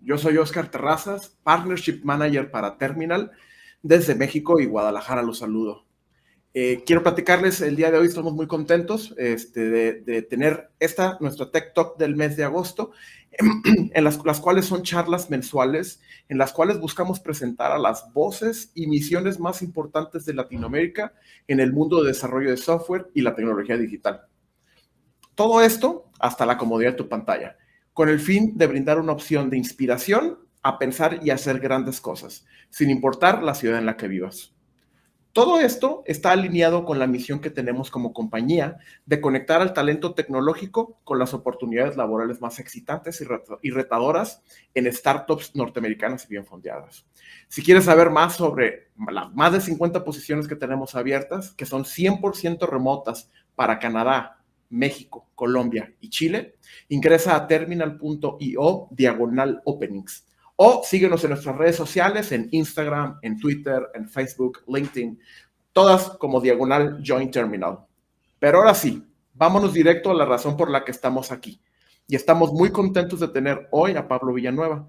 Yo soy Oscar Terrazas, Partnership Manager para Terminal. Desde México y Guadalajara los saludo. Quiero platicarles el día de hoy, estamos muy contentos de tener nuestra Tech Talk del mes de agosto, en las cuales son charlas mensuales, en las cuales buscamos presentar a las voces y misiones más importantes de Latinoamérica en el mundo de desarrollo de software y la tecnología digital. Todo esto hasta la comodidad de tu pantalla, con el fin de brindar una opción de inspiración a pensar y hacer grandes cosas, sin importar la ciudad en la que vivas. Todo esto está alineado con la misión que tenemos como compañía de conectar al talento tecnológico con las oportunidades laborales más excitantes y retadoras en startups norteamericanas y bien fondeadas. Si quieres saber más sobre las más de 50 posiciones que tenemos abiertas, que son 100% remotas para Canadá, México, Colombia y Chile, ingresa a terminal.io/openings. O síguenos en nuestras redes sociales, en Instagram, en Twitter, en Facebook, LinkedIn, todas como /Join Terminal. Pero ahora sí, vámonos directo a la razón por la que estamos aquí. Y estamos muy contentos de tener hoy a Pablo Villanueva.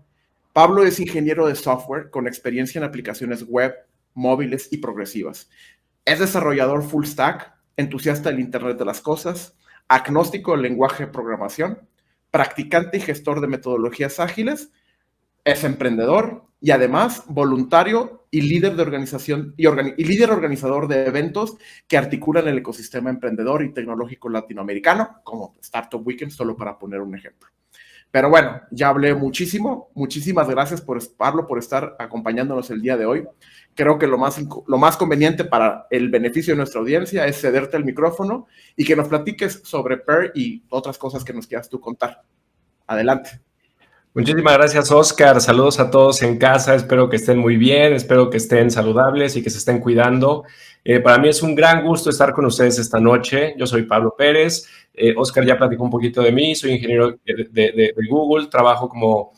Pablo es ingeniero de software con experiencia en aplicaciones web, móviles y progresivas. Es desarrollador full stack, entusiasta del Internet de las cosas, agnóstico del lenguaje de programación, practicante y gestor de metodologías ágiles. Es emprendedor y además voluntario y líder de organización y líder organizador de eventos que articulan el ecosistema emprendedor y tecnológico latinoamericano, como Startup Weekend, solo para poner un ejemplo. Pero bueno, ya hablé muchísimo. Muchísimas gracias, Pablo, por estar acompañándonos el día de hoy. Creo que lo más conveniente para el beneficio de nuestra audiencia es cederte el micrófono y que nos platiques sobre PEAR y otras cosas que nos quieras tú contar. Adelante. Muchísimas gracias, Oscar. Saludos a todos en casa. Espero que estén muy bien, espero que estén saludables y que se estén cuidando. Para mí es un gran gusto estar con ustedes esta noche. Yo soy Pablo Pérez. Oscar ya platicó un poquito de mí. Soy ingeniero de Google. Trabajo como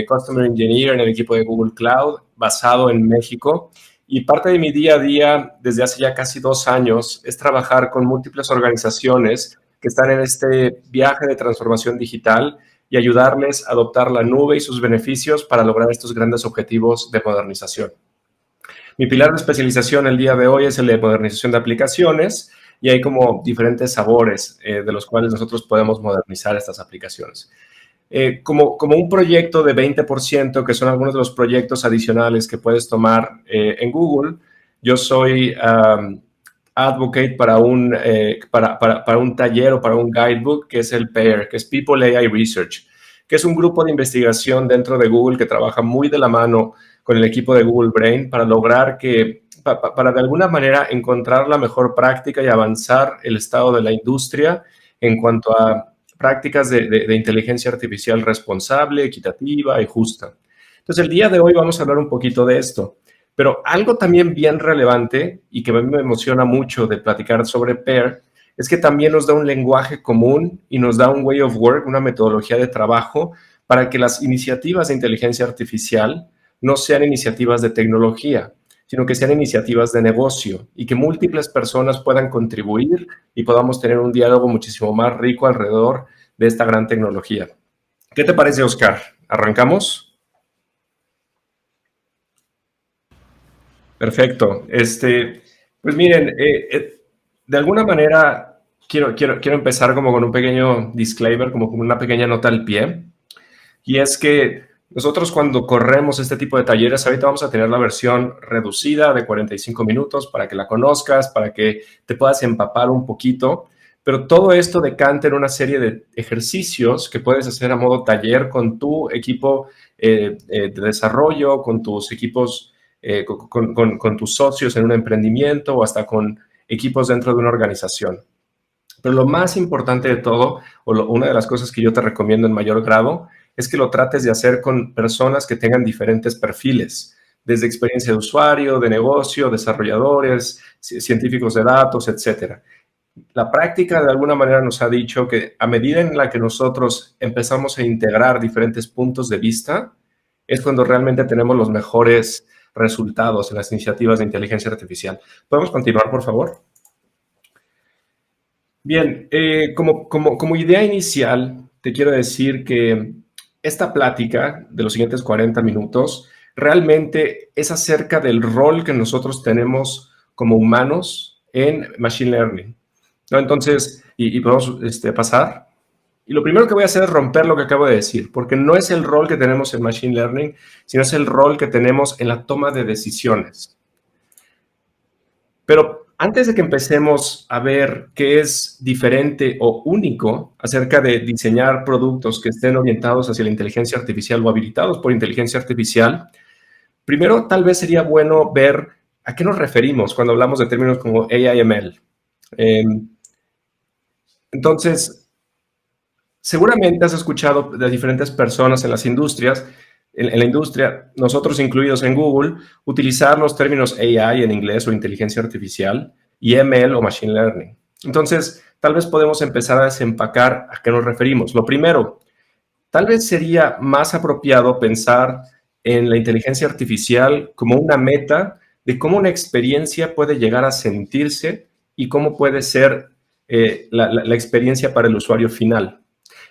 Customer Engineer en el equipo de Google Cloud, basado en México. Y parte de mi día a día, desde hace ya casi 2 años, es trabajar con múltiples organizaciones que están en este viaje de transformación digital y ayudarles a adoptar la nube y sus beneficios para lograr estos grandes objetivos de modernización. Mi pilar de especialización el día de hoy es el de modernización de aplicaciones y hay como diferentes sabores de los cuales nosotros podemos modernizar estas aplicaciones. Como un proyecto de 20%, que son algunos de los proyectos adicionales que puedes tomar en Google, yo soy advocate para un taller o para un guidebook que es el PAIR, que es People AI Research, que es un grupo de investigación dentro de Google que trabaja muy de la mano con el equipo de Google Brain para lograr para de alguna manera encontrar la mejor práctica y avanzar el estado de la industria en cuanto a prácticas de inteligencia artificial responsable, equitativa y justa. Entonces, el día de hoy vamos a hablar un poquito de esto. Pero algo también bien relevante y que a mí me emociona mucho de platicar sobre PAIR es que también nos da un lenguaje común y nos da un way of work, una metodología de trabajo para que las iniciativas de inteligencia artificial no sean iniciativas de tecnología, sino que sean iniciativas de negocio y que múltiples personas puedan contribuir y podamos tener un diálogo muchísimo más rico alrededor de esta gran tecnología. ¿Qué te parece, Oscar? ¿Arrancamos? Perfecto. Pues miren, de alguna manera quiero empezar como con un pequeño disclaimer, como con una pequeña nota al pie. Y es que nosotros cuando corremos este tipo de talleres, ahorita vamos a tener la versión reducida de 45 minutos para que la conozcas, para que te puedas empapar un poquito. Pero todo esto decanta en una serie de ejercicios que puedes hacer a modo taller con tu equipo de desarrollo, con tus equipos con tus socios en un emprendimiento o hasta con equipos dentro de una organización. Pero lo más importante de todo, una de las cosas que yo te recomiendo en mayor grado, es que lo trates de hacer con personas que tengan diferentes perfiles, desde experiencia de usuario, de negocio, desarrolladores, científicos de datos, etc. La práctica de alguna manera nos ha dicho que a medida en la que nosotros empezamos a integrar diferentes puntos de vista, es cuando realmente tenemos los mejores resultados en las iniciativas de inteligencia artificial. ¿Podemos continuar, por favor? Bien, como idea inicial, te quiero decir que esta plática de los siguientes 40 minutos realmente es acerca del rol que nosotros tenemos como humanos en Machine Learning, ¿no? Entonces, y podemos pasar. Y lo primero que voy a hacer es romper lo que acabo de decir, porque no es el rol que tenemos en Machine Learning, sino es el rol que tenemos en la toma de decisiones. Pero antes de que empecemos a ver qué es diferente o único acerca de diseñar productos que estén orientados hacia la inteligencia artificial o habilitados por inteligencia artificial, primero tal vez sería bueno ver a qué nos referimos cuando hablamos de términos como AI/ML. Entonces, seguramente has escuchado de diferentes personas en las industrias, en la industria, nosotros incluidos en Google, utilizar los términos AI en inglés o inteligencia artificial y ML o Machine Learning. Entonces, tal vez podemos empezar a desempacar a qué nos referimos. Lo primero, tal vez sería más apropiado pensar en la inteligencia artificial como una meta de cómo una experiencia puede llegar a sentirse y cómo puede ser la experiencia para el usuario final.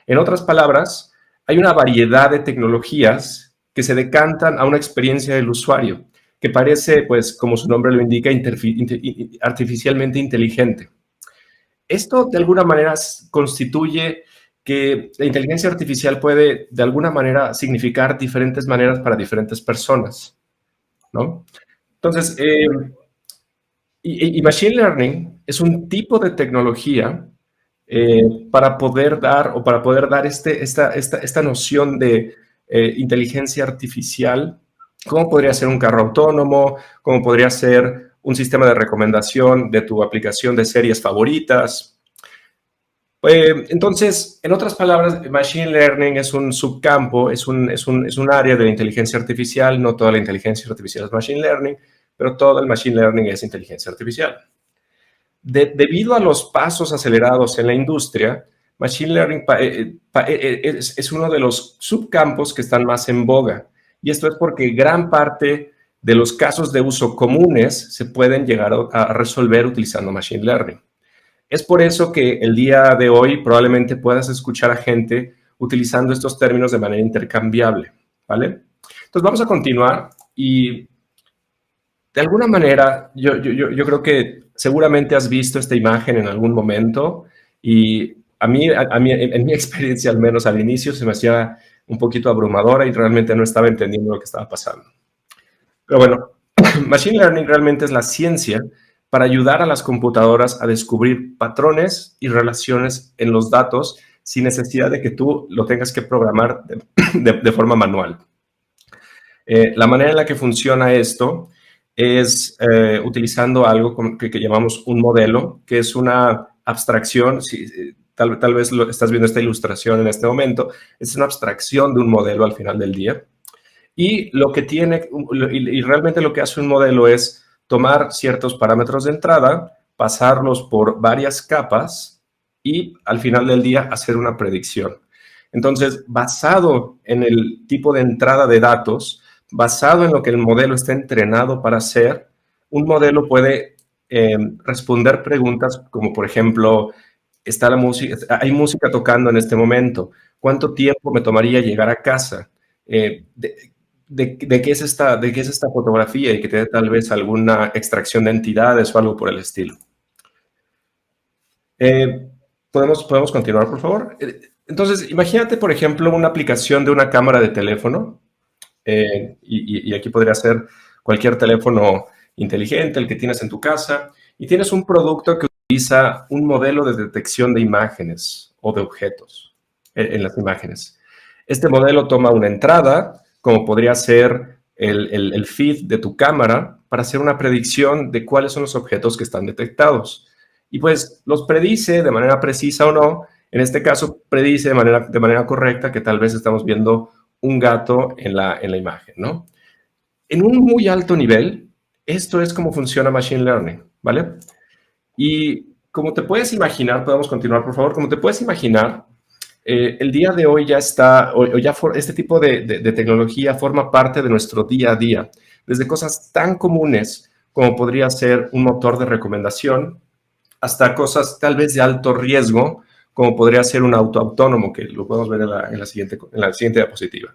En otras palabras, hay una variedad de tecnologías que se decantan a una experiencia del usuario, que parece, pues, como su nombre lo indica, artificialmente inteligente. Esto, de alguna manera, constituye que la inteligencia artificial puede, de alguna manera, significar diferentes maneras para diferentes personas, ¿no? Entonces, y Machine Learning es un tipo de tecnología para poder dar esta noción de inteligencia artificial. ¿Cómo podría ser un carro autónomo? ¿Cómo podría ser un sistema de recomendación de tu aplicación de series favoritas? Entonces, en otras palabras, Machine Learning es un subcampo, es un área de la inteligencia artificial. No toda la inteligencia artificial es Machine Learning, pero todo el Machine Learning es inteligencia artificial. Debido a los pasos acelerados en la industria, Machine Learning es uno de los subcampos que están más en boga. Y esto es porque gran parte de los casos de uso comunes se pueden llegar a resolver utilizando Machine Learning. Es por eso que el día de hoy probablemente puedas escuchar a gente utilizando estos términos de manera intercambiable, ¿vale? Entonces vamos a continuar y de alguna manera yo creo que seguramente has visto esta imagen en algún momento y a mí, en mi experiencia, al menos al inicio, se me hacía un poquito abrumadora y realmente no estaba entendiendo lo que estaba pasando. Pero bueno, Machine Learning realmente es la ciencia para ayudar a las computadoras a descubrir patrones y relaciones en los datos sin necesidad de que tú lo tengas que programar de forma manual. La manera en la que funciona esto es utilizando algo que llamamos un modelo, que es una abstracción. Tal vez estás viendo esta ilustración en este momento. Es una abstracción de un modelo al final del día. Y realmente lo que hace un modelo es tomar ciertos parámetros de entrada, pasarlos por varias capas y al final del día hacer una predicción. Entonces, basado en el tipo de entrada de datos, basado en lo que el modelo está entrenado para hacer, un modelo puede responder preguntas como, por ejemplo, hay música tocando en este momento. ¿Cuánto tiempo me tomaría llegar a casa? ¿De qué es esta fotografía? Y que te dé tal vez alguna extracción de entidades o algo por el estilo. ¿Podemos continuar, por favor? Entonces, imagínate, por ejemplo, una aplicación de una cámara de teléfono. Y aquí podría ser cualquier teléfono inteligente, el que tienes en tu casa, y tienes un producto que utiliza un modelo de detección de imágenes o de objetos en las imágenes. Este modelo toma una entrada, como podría ser el feed de tu cámara, para hacer una predicción de cuáles son los objetos que están detectados. Y pues los predice de manera precisa o no. En este caso, predice de manera correcta que tal vez estamos viendo un gato en la imagen, ¿no? En un muy alto nivel, esto es cómo funciona Machine Learning, ¿vale? Y como te puedes imaginar, podemos continuar, por favor. Como te puedes imaginar, el día de hoy ya está, este tipo de tecnología forma parte de nuestro día a día, desde cosas tan comunes como podría ser un motor de recomendación, hasta cosas tal vez de alto riesgo, como podría ser un auto autónomo, que lo podemos ver en la siguiente diapositiva.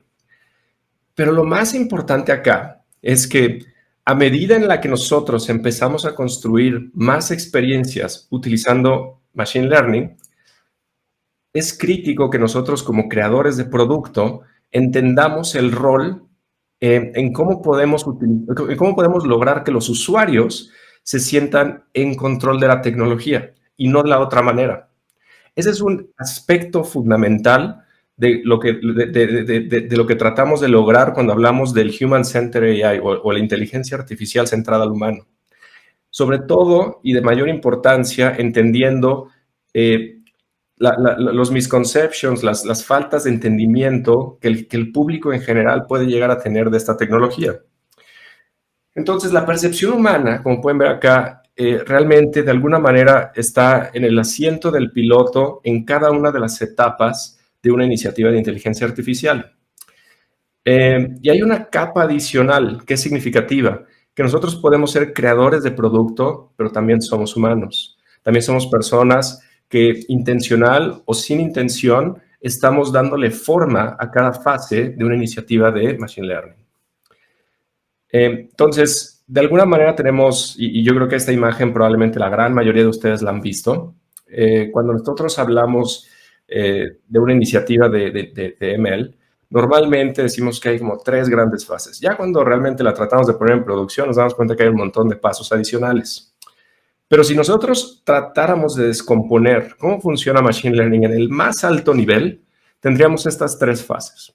Pero lo más importante acá es que a medida en la que nosotros empezamos a construir más experiencias utilizando Machine Learning, es crítico que nosotros como creadores de producto entendamos el rol en cómo podemos lograr que los usuarios se sientan en control de la tecnología y no de la otra manera. Ese es un aspecto fundamental de lo que tratamos de lograr cuando hablamos del Human Centered AI o la inteligencia artificial centrada al humano. Sobre todo y de mayor importancia, entendiendo los misconceptions, las faltas de entendimiento que el público en general puede llegar a tener de esta tecnología. Entonces, la percepción humana, como pueden ver acá, realmente de alguna manera está en el asiento del piloto en cada una de las etapas de una iniciativa de inteligencia artificial. Y hay una capa adicional que es significativa, que nosotros podemos ser creadores de producto, pero también somos humanos. También somos personas que intencional o sin intención estamos dándole forma a cada fase de una iniciativa de Machine Learning. Entonces, de alguna manera tenemos, y yo creo que esta imagen probablemente la gran mayoría de ustedes la han visto, cuando nosotros hablamos de una iniciativa de ML, normalmente decimos que hay como 3 grandes fases. Ya cuando realmente la tratamos de poner en producción, nos damos cuenta que hay un montón de pasos adicionales. Pero si nosotros tratáramos de descomponer cómo funciona Machine Learning en el más alto nivel, tendríamos estas 3 fases.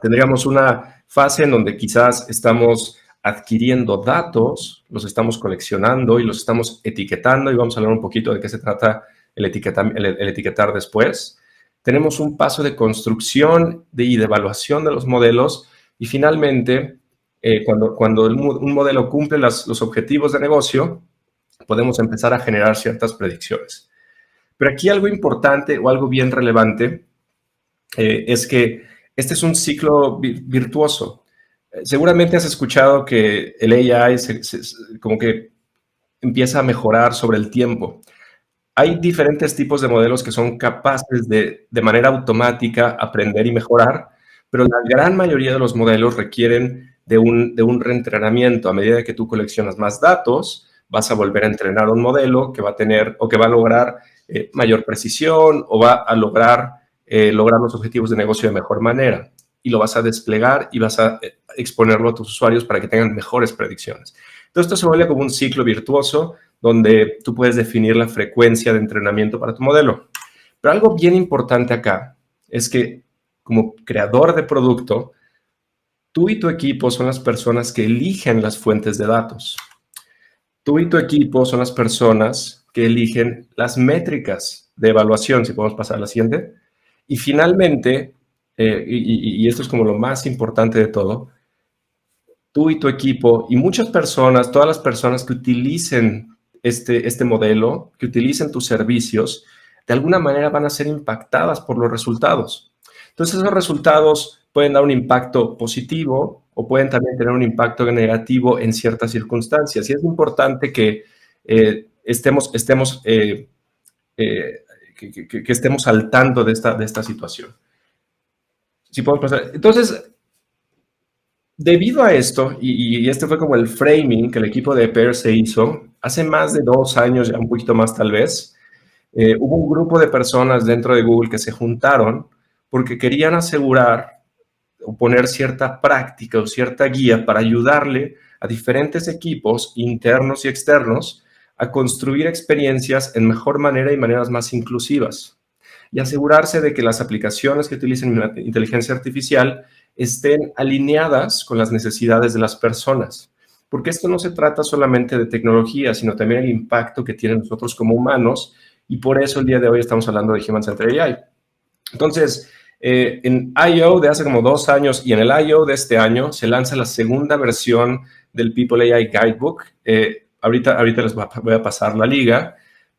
Tendríamos una fase en donde quizás estamos adquiriendo datos, los estamos coleccionando y los estamos etiquetando, y vamos a hablar un poquito de qué se trata el etiquetar después. Tenemos un paso de construcción y de evaluación de los modelos, y finalmente, cuando un modelo cumple los objetivos de negocio, podemos empezar a generar ciertas predicciones. Pero aquí algo importante o algo bien relevante es que este es un ciclo virtuoso. Seguramente has escuchado que el AI como que empieza a mejorar sobre el tiempo. Hay diferentes tipos de modelos que son capaces de manera automática aprender y mejorar, pero la gran mayoría de los modelos requieren de un reentrenamiento. A medida que tú coleccionas más datos, vas a volver a entrenar un modelo que va a tener o que va a lograr mayor precisión o va a lograr los objetivos de negocio de mejor manera, y lo vas a desplegar y vas a exponerlo a tus usuarios para que tengan mejores predicciones. Entonces, esto se vuelve como un ciclo virtuoso donde tú puedes definir la frecuencia de entrenamiento para tu modelo. Pero algo bien importante acá es que como creador de producto, tú y tu equipo son las personas que eligen las fuentes de datos. Tú y tu equipo son las personas que eligen las métricas de evaluación, si podemos pasar a la siguiente. Y finalmente, y esto es como lo más importante de todo, tú y tu equipo y muchas personas, todas las personas que utilicen este modelo, que utilicen tus servicios, de alguna manera van a ser impactadas por los resultados. Entonces, esos resultados pueden dar un impacto positivo o pueden también tener un impacto negativo en ciertas circunstancias. Y es importante que estemos al tanto de esta situación. Si podemos pasar. Entonces, debido a esto, y este fue como el framing que el equipo de Pear se hizo, hace más de 2 años, ya un poquito más tal vez, hubo un grupo de personas dentro de Google que se juntaron porque querían asegurar o poner cierta práctica o cierta guía para ayudarle a diferentes equipos internos y externos a construir experiencias en mejor manera y maneras más inclusivas, y asegurarse de que las aplicaciones que utilicen inteligencia artificial estén alineadas con las necesidades de las personas. Porque esto no se trata solamente de tecnología, sino también el impacto que tienen nosotros como humanos, y por eso el día de hoy estamos hablando de Human Centered AI. Entonces, en I.O. de hace como 2 años y en el I.O. de este año se lanza la segunda versión del People AI Guidebook. Ahorita les voy a pasar la liga,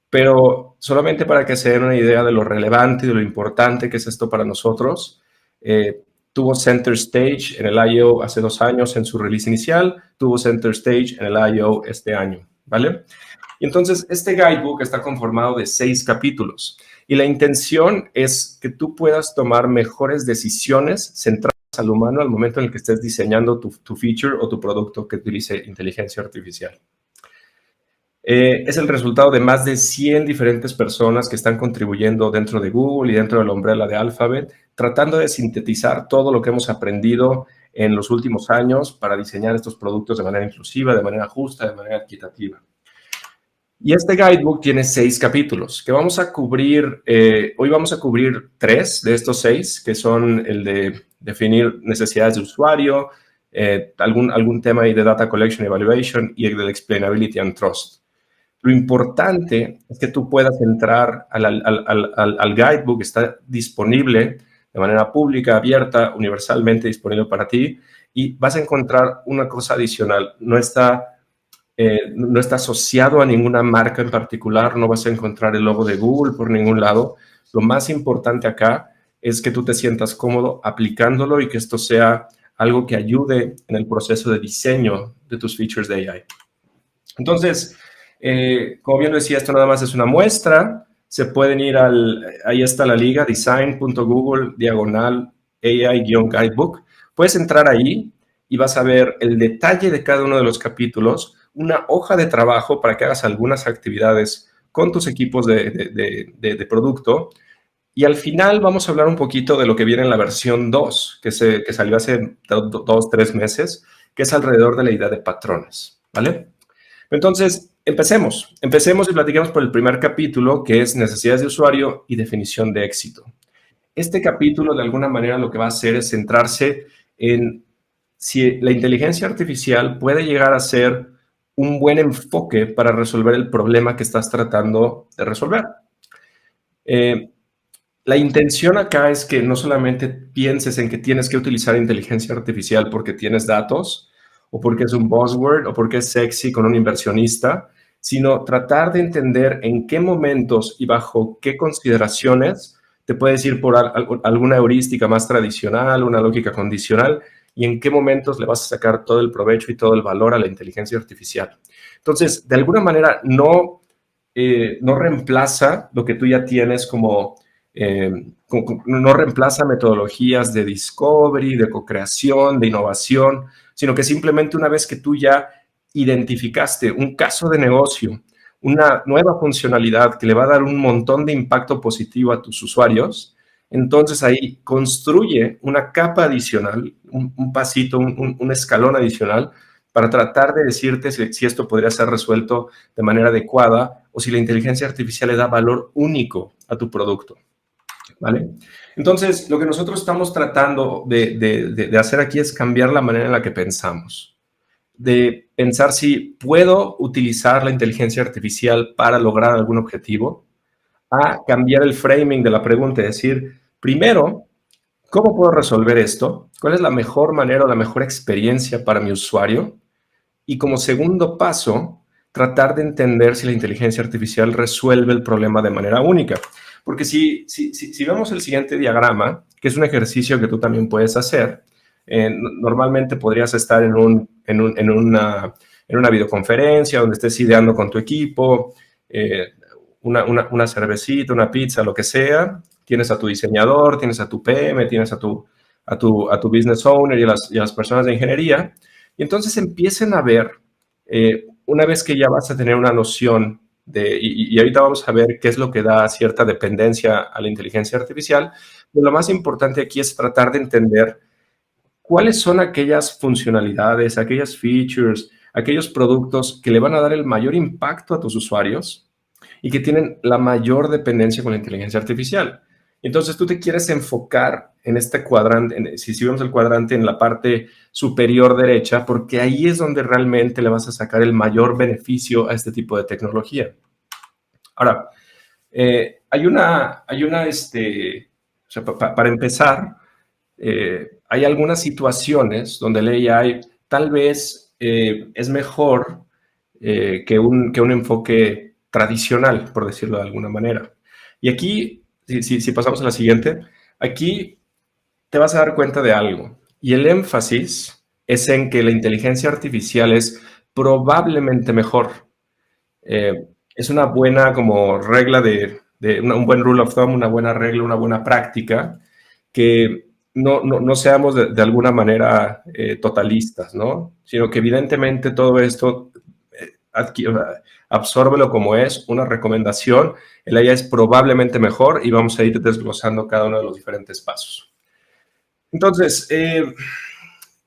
pero solamente para que se den una idea de lo relevante y de lo importante que es esto para nosotros. Tuvo Center Stage en el I.O. hace 2 años en su release inicial, tuvo Center Stage en el I.O. este año, ¿vale? Y entonces este guidebook está conformado de 6 capítulos. Y la intención es que tú puedas tomar mejores decisiones centradas al humano al momento en el que estés diseñando tu feature o tu producto que utilice inteligencia artificial. Es el resultado de más de 100 diferentes personas que están contribuyendo dentro de Google y dentro de la umbrella de Alphabet, tratando de sintetizar todo lo que hemos aprendido en los últimos años para diseñar estos productos de manera inclusiva, de manera justa, de manera equitativa. Y este guidebook tiene 6 capítulos que vamos a cubrir. Hoy vamos a cubrir 3 de estos 6, que son el de definir necesidades de usuario, algún tema ahí de Data Collection Evaluation y el de Explainability and Trust. Lo importante es que tú puedas entrar al guidebook, está disponible de manera pública, abierta, universalmente disponible para ti, y vas a encontrar una cosa adicional. No está asociado a ninguna marca en particular, no vas a encontrar el logo de Google por ningún lado. Lo más importante acá es que tú te sientas cómodo aplicándolo y que esto sea algo que ayude en el proceso de diseño de tus features de AI. Entonces, como bien decía, esto nada más es una muestra. Se pueden ir ahí está la liga, design.google/AI-guidebook. Puedes entrar ahí y vas a ver el detalle de cada uno de los capítulos, una hoja de trabajo para que hagas algunas actividades con tus equipos de producto. Y al final vamos a hablar un poquito de lo que viene en la versión 2, que salió hace 2-3 meses, que es alrededor de la idea de patrones, ¿vale? Entonces, empecemos y platiquemos por el primer capítulo, que es necesidades de usuario y definición de éxito. Este capítulo, de alguna manera, lo que va a hacer es centrarse en si la inteligencia artificial puede llegar a ser un buen enfoque para resolver el problema que estás tratando de resolver. La intención acá es que no solamente pienses en que tienes que utilizar inteligencia artificial porque tienes datos, o porque es un buzzword, o porque es sexy con un inversionista, sino tratar de entender en qué momentos y bajo qué consideraciones te puedes ir por alguna heurística más tradicional, una lógica condicional, y en qué momentos le vas a sacar todo el provecho y todo el valor a la inteligencia artificial. Entonces, de alguna manera, no reemplaza lo que tú ya tienes no reemplaza metodologías de discovery, de co-creación, de innovación, sino que simplemente una vez que tú ya identificaste un caso de negocio, una nueva funcionalidad que le va a dar un montón de impacto positivo a tus usuarios, entonces ahí construye una capa adicional, un pasito, un escalón adicional para tratar de decirte si esto podría ser resuelto de manera adecuada o si la inteligencia artificial le da valor único a tu producto. ¿Vale? Entonces, lo que nosotros estamos tratando de hacer aquí es cambiar la manera en la que pensamos. De pensar si puedo utilizar la inteligencia artificial para lograr algún objetivo, a cambiar el framing de la pregunta y decir, primero, ¿cómo puedo resolver esto? ¿Cuál es la mejor manera o la mejor experiencia para mi usuario? Y como segundo paso, tratar de entender si la inteligencia artificial resuelve el problema de manera única. Porque si vemos el siguiente diagrama, que es un ejercicio que tú también puedes hacer, normalmente podrías estar en una videoconferencia donde estés ideando con tu equipo, una cervecita, una pizza, lo que sea. Tienes a tu diseñador, tienes a tu PM, tienes a tu business owner y a las personas de ingeniería. Y entonces empiecen a ver, una vez que ya vas a tener una noción y ahorita vamos a ver qué es lo que da cierta dependencia a la inteligencia artificial, pero lo más importante aquí es tratar de entender cuáles son aquellas funcionalidades, aquellas features, aquellos productos que le van a dar el mayor impacto a tus usuarios y que tienen la mayor dependencia con la inteligencia artificial. Entonces tú te quieres enfocar en este cuadrante, si vemos el cuadrante en la parte superior derecha, porque ahí es donde realmente le vas a sacar el mayor beneficio a este tipo de tecnología. Ahora, para empezar, hay algunas situaciones donde el AI tal vez es mejor que un enfoque tradicional, por decirlo de alguna manera. Y aquí, si pasamos a la siguiente, aquí te vas a dar cuenta de algo. Y el énfasis es en que la inteligencia artificial es probablemente mejor. Es una buena como regla de un buen rule of thumb, una buena regla, una buena práctica, que no seamos de alguna manera totalistas, ¿no? Sino que evidentemente todo esto absórbelo como es una recomendación, el AI es probablemente mejor y vamos a ir desglosando cada uno de los diferentes pasos. Entonces,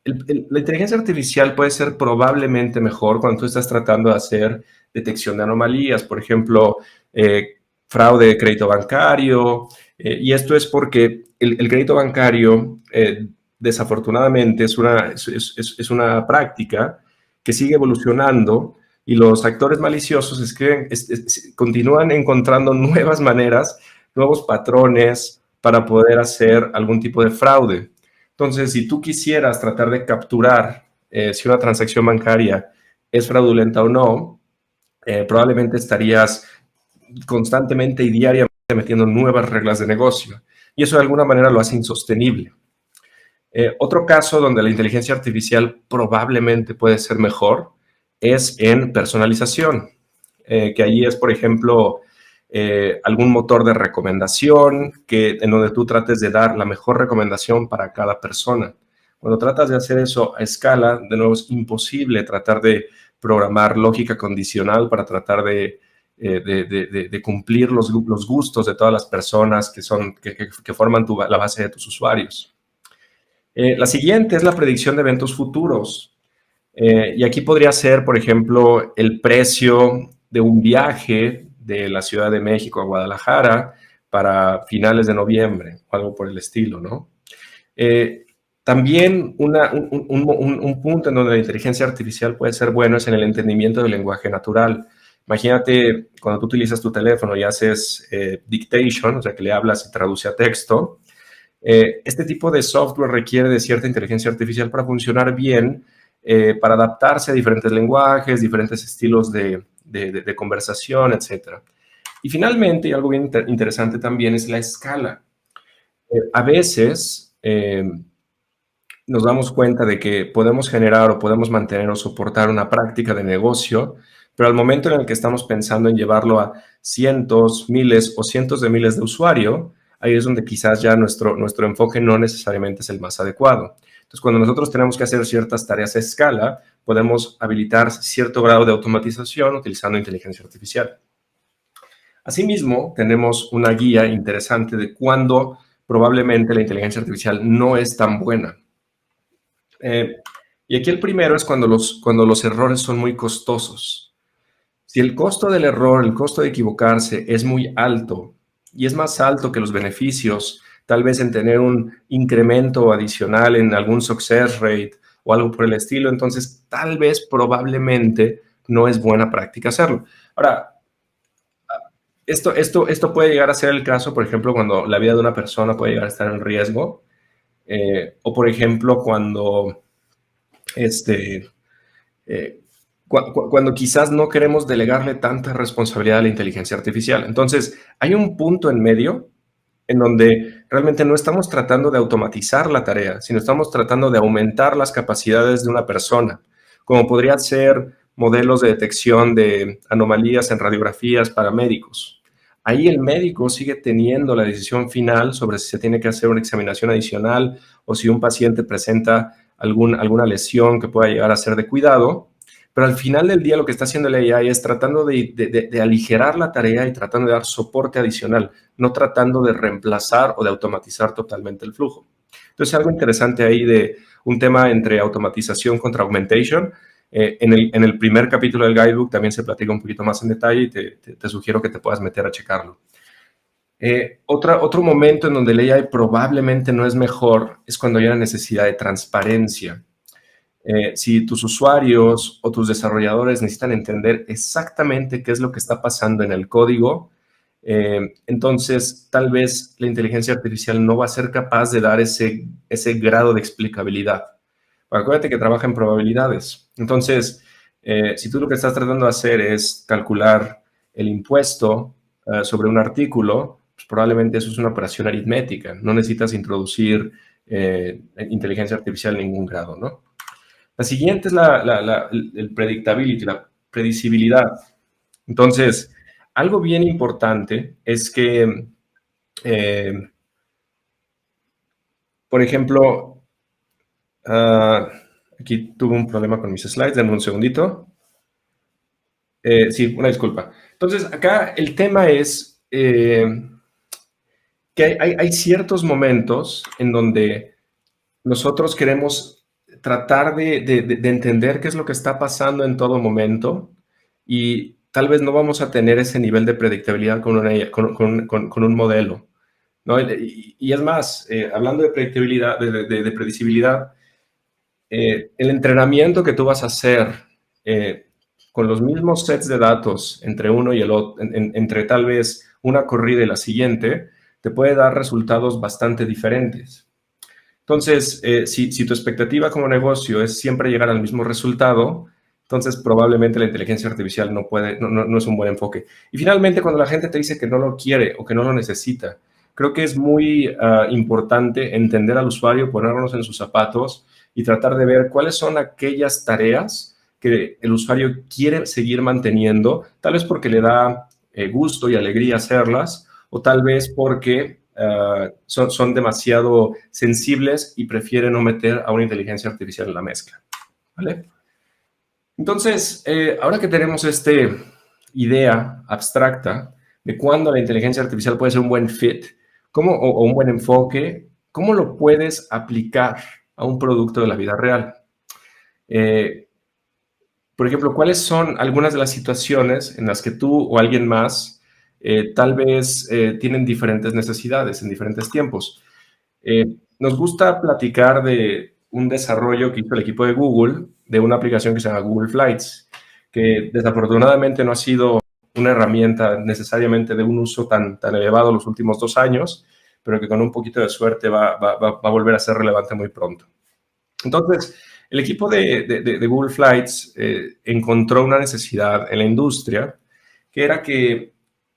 la inteligencia artificial puede ser probablemente mejor cuando tú estás tratando de hacer detección de anomalías, por ejemplo, fraude de crédito bancario, y esto es porque el crédito bancario, desafortunadamente, es una práctica que sigue evolucionando y los actores maliciosos continúan encontrando nuevas maneras, nuevos patrones para poder hacer algún tipo de fraude. Entonces, si tú quisieras tratar de capturar si una transacción bancaria es fraudulenta o no, probablemente estarías constantemente y diariamente metiendo nuevas reglas de negocio. Y eso de alguna manera lo hace insostenible. Otro caso donde la inteligencia artificial probablemente puede ser mejor es en personalización, que allí es, por ejemplo, algún motor de recomendación en donde tú trates de dar la mejor recomendación para cada persona. Cuando tratas de hacer eso a escala, de nuevo es imposible tratar de programar lógica condicional para tratar de cumplir los gustos de todas las personas que forman la base de tus usuarios. La siguiente es la predicción de eventos futuros. Y aquí podría ser, por ejemplo, el precio de un viaje de la Ciudad de México a Guadalajara para finales de noviembre, o algo por el estilo, ¿no? También un punto en donde la inteligencia artificial puede ser bueno es en el entendimiento del lenguaje natural. Imagínate cuando tú utilizas tu teléfono y haces dictation, o sea, que le hablas y traduce a texto. Este tipo de software requiere de cierta inteligencia artificial para funcionar bien, para adaptarse a diferentes lenguajes, diferentes estilos de conversación, etc. Y finalmente, y algo bien interesante también, es la escala. A veces nos damos cuenta de que podemos generar o podemos mantener o soportar una práctica de negocio, pero al momento en el que estamos pensando en llevarlo a cientos, miles o cientos de miles de usuarios, ahí es donde quizás ya nuestro enfoque no necesariamente es el más adecuado. Entonces, cuando nosotros tenemos que hacer ciertas tareas a escala, podemos habilitar cierto grado de automatización utilizando inteligencia artificial. Asimismo, tenemos una guía interesante de cuándo probablemente la inteligencia artificial no es tan buena. Y aquí el primero es cuando los errores son muy costosos. Si el costo del error, el costo de equivocarse es muy alto y es más alto que los beneficios, tal vez en tener un incremento adicional en algún success rate o algo por el estilo, entonces tal vez probablemente no es buena práctica hacerlo. Ahora, esto puede llegar a ser el caso, por ejemplo, cuando la vida de una persona puede llegar a estar en riesgo, o por ejemplo, cuando cuando quizás no queremos delegarle tanta responsabilidad a la inteligencia artificial. Entonces, hay un punto en medio en donde realmente no estamos tratando de automatizar la tarea, sino estamos tratando de aumentar las capacidades de una persona, como podría ser modelos de detección de anomalías en radiografías para médicos. Ahí el médico sigue teniendo la decisión final sobre si se tiene que hacer una examinación adicional o si un paciente presenta alguna lesión que pueda llegar a ser de cuidado, pero al final del día lo que está haciendo el AI es tratando de aligerar la tarea y tratando de dar soporte adicional, no tratando de reemplazar o de automatizar totalmente el flujo. Entonces, algo interesante ahí de un tema entre automatización contra augmentation. En el primer capítulo del guidebook también se platica un poquito más en detalle y te sugiero que te puedas meter a checarlo. Otro momento en donde el AI probablemente no es mejor es cuando hay una necesidad de transparencia. Si tus usuarios o tus desarrolladores necesitan entender exactamente qué es lo que está pasando en el código, entonces tal vez la inteligencia artificial no va a ser capaz de dar ese grado de explicabilidad. Acuérdate que trabaja en probabilidades. Entonces, si tú lo que estás tratando de hacer es calcular el impuesto sobre un artículo, pues probablemente eso es una operación aritmética. No necesitas introducir inteligencia artificial en ningún grado, ¿no? La siguiente es el predictability, la predecibilidad. Entonces, algo bien importante es que, por ejemplo, aquí tuve un problema con mis slides, denme un segundito. Sí, una disculpa. Entonces, acá el tema es que hay ciertos momentos en donde nosotros queremos tratar de entender qué es lo que está pasando en todo momento y tal vez no vamos a tener ese nivel de predictabilidad con un modelo, ¿no? Y es más, hablando de predictibilidad, de predecibilidad, el entrenamiento que tú vas a hacer con los mismos sets de datos entre uno y el otro, entre tal vez una corrida y la siguiente, te puede dar resultados bastante diferentes. Entonces, si tu expectativa como negocio es siempre llegar al mismo resultado, entonces probablemente la inteligencia artificial no es un buen enfoque. Y finalmente, cuando la gente te dice que no lo quiere o que no lo necesita, creo que es muy importante entender al usuario, ponernos en sus zapatos y tratar de ver cuáles son aquellas tareas que el usuario quiere seguir manteniendo, tal vez porque le da gusto y alegría hacerlas, o tal vez porque son demasiado sensibles y prefieren no meter a una inteligencia artificial en la mezcla, ¿vale? Entonces, ahora que tenemos esta idea abstracta de cuándo la inteligencia artificial puede ser un buen fit o un buen enfoque, ¿cómo lo puedes aplicar a un producto de la vida real? Por ejemplo, ¿cuáles son algunas de las situaciones en las que tú o alguien más tal vez tienen diferentes necesidades en diferentes tiempos? Nos gusta platicar de un desarrollo que hizo el equipo de Google de una aplicación que se llama Google Flights, que desafortunadamente no ha sido una herramienta necesariamente de un uso tan elevado los últimos 2 años, pero que con un poquito de suerte va a volver a ser relevante muy pronto. Entonces, el equipo de Google Flights encontró una necesidad en la industria, que era que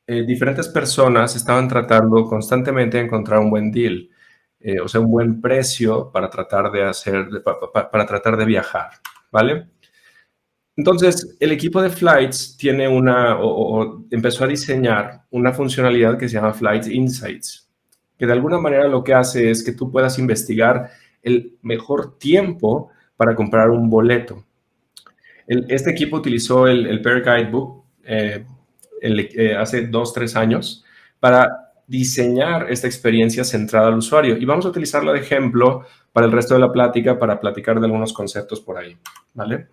diferentes personas estaban tratando constantemente de encontrar un buen deal, o sea, un buen precio para tratar para tratar de viajar, ¿vale? Entonces, el equipo de Flights tiene empezó a diseñar una funcionalidad que se llama Flights Insights, que de alguna manera lo que hace es que tú puedas investigar el mejor tiempo para comprar un boleto. Este equipo utilizó el Pair Guidebook hace 2, 3 años para diseñar esta experiencia centrada al usuario. Y vamos a utilizarla de ejemplo para el resto de la plática, para platicar de algunos conceptos por ahí, ¿vale?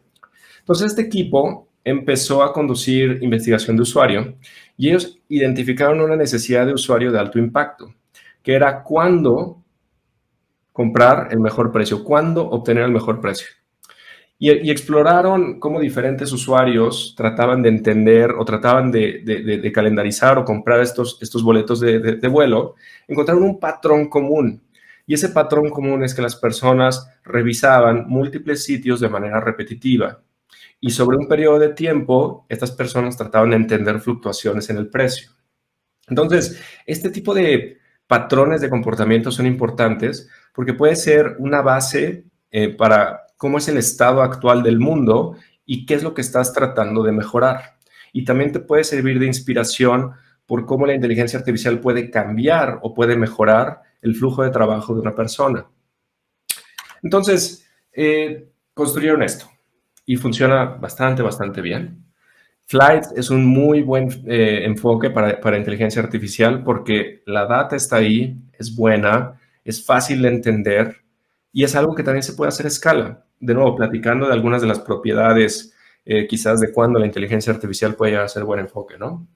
Entonces, este equipo empezó a conducir investigación de usuario y ellos identificaron una necesidad de usuario de alto impacto, que era cuándo comprar el mejor precio, cuándo obtener el mejor precio. Y exploraron cómo diferentes usuarios trataban de entender o trataban de calendarizar o comprar estos boletos de vuelo. Encontraron un patrón común. Y ese patrón común es que las personas revisaban múltiples sitios de manera repetitiva. Y sobre un periodo de tiempo, estas personas trataban de entender fluctuaciones en el precio. Entonces, este tipo de patrones de comportamiento son importantes porque puede ser una base para cómo es el estado actual del mundo y qué es lo que estás tratando de mejorar. Y también te puede servir de inspiración por cómo la inteligencia artificial puede cambiar o puede mejorar el flujo de trabajo de una persona. Entonces, construyeron esto y funciona bastante bien. Flights es un muy buen enfoque para inteligencia artificial porque la data está ahí, es buena, es fácil de entender y es algo que también se puede hacer a escala. De nuevo, platicando de algunas de las propiedades quizás de cuándo la inteligencia artificial puede llegar a ser buen enfoque, ¿no?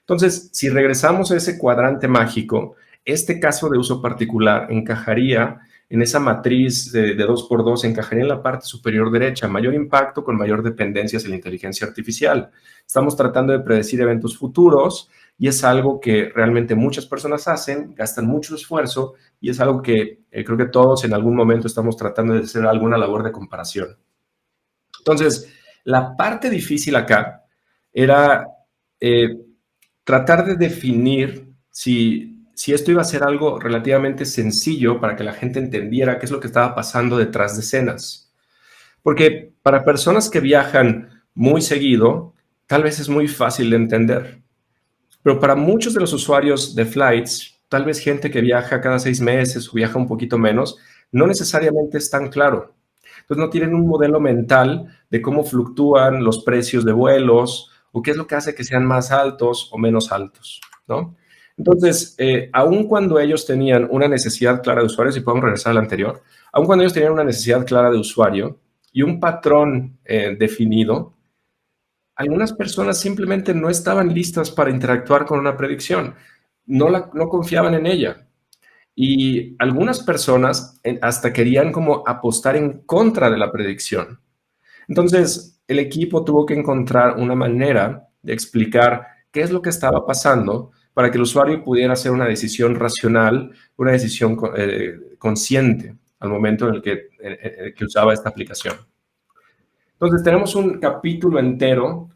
Entonces, si regresamos a ese cuadrante mágico, este caso de uso particular encajaría en esa matriz de 2x2, encajaría en la parte superior derecha, mayor impacto con mayor dependencia hacia la inteligencia artificial. Estamos tratando de predecir eventos futuros y es algo que realmente muchas personas hacen, gastan mucho esfuerzo y es algo que creo que todos en algún momento estamos tratando de hacer alguna labor de comparación. Entonces, la parte difícil acá era tratar de definir si esto iba a ser algo relativamente sencillo para que la gente entendiera qué es lo que estaba pasando detrás de escenas. Porque para personas que viajan muy seguido, tal vez es muy fácil de entender. Pero para muchos de los usuarios de flights, tal vez gente que viaja cada 6 meses o viaja un poquito menos, no necesariamente es tan claro. Entonces no tienen un modelo mental de cómo fluctúan los precios de vuelos o qué es lo que hace que sean más altos o menos altos, ¿no? Entonces, aun cuando ellos tenían una necesidad clara de usuario, si podemos regresar al anterior, aun cuando ellos tenían una necesidad clara de usuario y un patrón definido, algunas personas simplemente no estaban listas para interactuar con una predicción, no confiaban en ella. Y algunas personas hasta querían como apostar en contra de la predicción. Entonces, el equipo tuvo que encontrar una manera de explicar qué es lo que estaba pasando para que el usuario pudiera hacer una decisión racional, una decisión consciente al momento en el que usaba esta aplicación. Entonces, tenemos un capítulo entero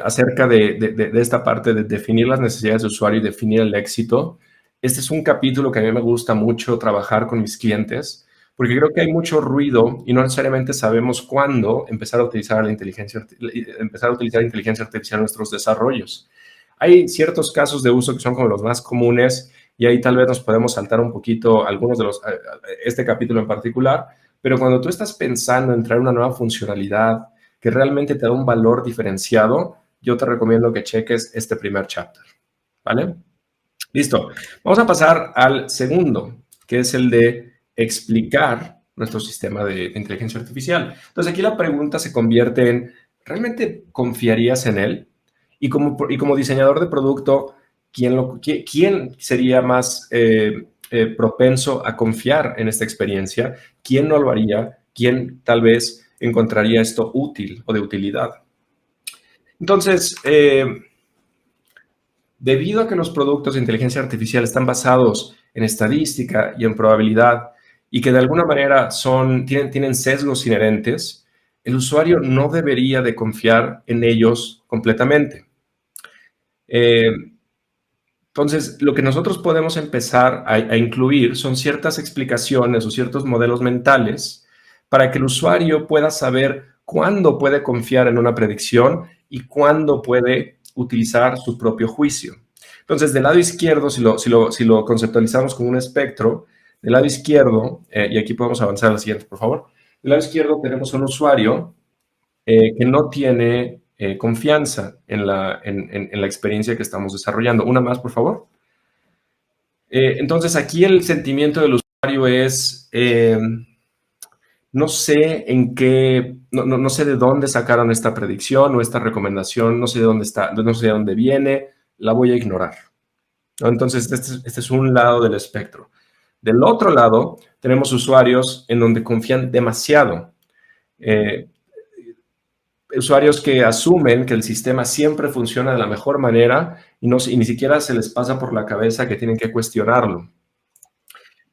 acerca de esta parte de definir las necesidades del usuario y definir el éxito. Este es un capítulo que a mí me gusta mucho trabajar con mis clientes, porque creo que hay mucho ruido y no necesariamente sabemos cuándo empezar a utilizar inteligencia artificial en nuestros desarrollos. Hay ciertos casos de uso que son como los más comunes y ahí tal vez nos podemos saltar un poquito algunos de este capítulo en particular, pero cuando tú estás pensando en traer una nueva funcionalidad que realmente te da un valor diferenciado, yo te recomiendo que cheques este primer chapter, ¿vale? Listo. Vamos a pasar al segundo, que es el de explicar nuestro sistema de inteligencia artificial. Entonces, aquí la pregunta se convierte en, ¿realmente confiarías en él? Y como diseñador de producto, ¿quién sería más propenso a confiar en esta experiencia? ¿Quién no lo haría? ¿Quién tal vez encontraría esto útil o de utilidad? Entonces, debido a que los productos de inteligencia artificial están basados en estadística y en probabilidad y que de alguna manera tienen sesgos inherentes, el usuario no debería de confiar en ellos completamente. Entonces, lo que nosotros podemos empezar a incluir son ciertas explicaciones o ciertos modelos mentales para que el usuario pueda saber cuándo puede confiar en una predicción y cuándo puede utilizar su propio juicio. Entonces, del lado izquierdo, si lo conceptualizamos como un espectro, del lado izquierdo, y aquí podemos avanzar al siguiente, por favor. Del lado izquierdo tenemos un usuario que no tiene confianza en la experiencia que estamos desarrollando. Una más, por favor. Entonces, aquí el sentimiento del usuario es, no sé no sé de dónde sacaron esta predicción o esta recomendación, no sé de dónde está, no sé de dónde viene, la voy a ignorar. Entonces, este es un lado del espectro. Del otro lado, tenemos usuarios en donde confían demasiado. Usuarios que asumen que el sistema siempre funciona de la mejor manera y ni siquiera se les pasa por la cabeza que tienen que cuestionarlo.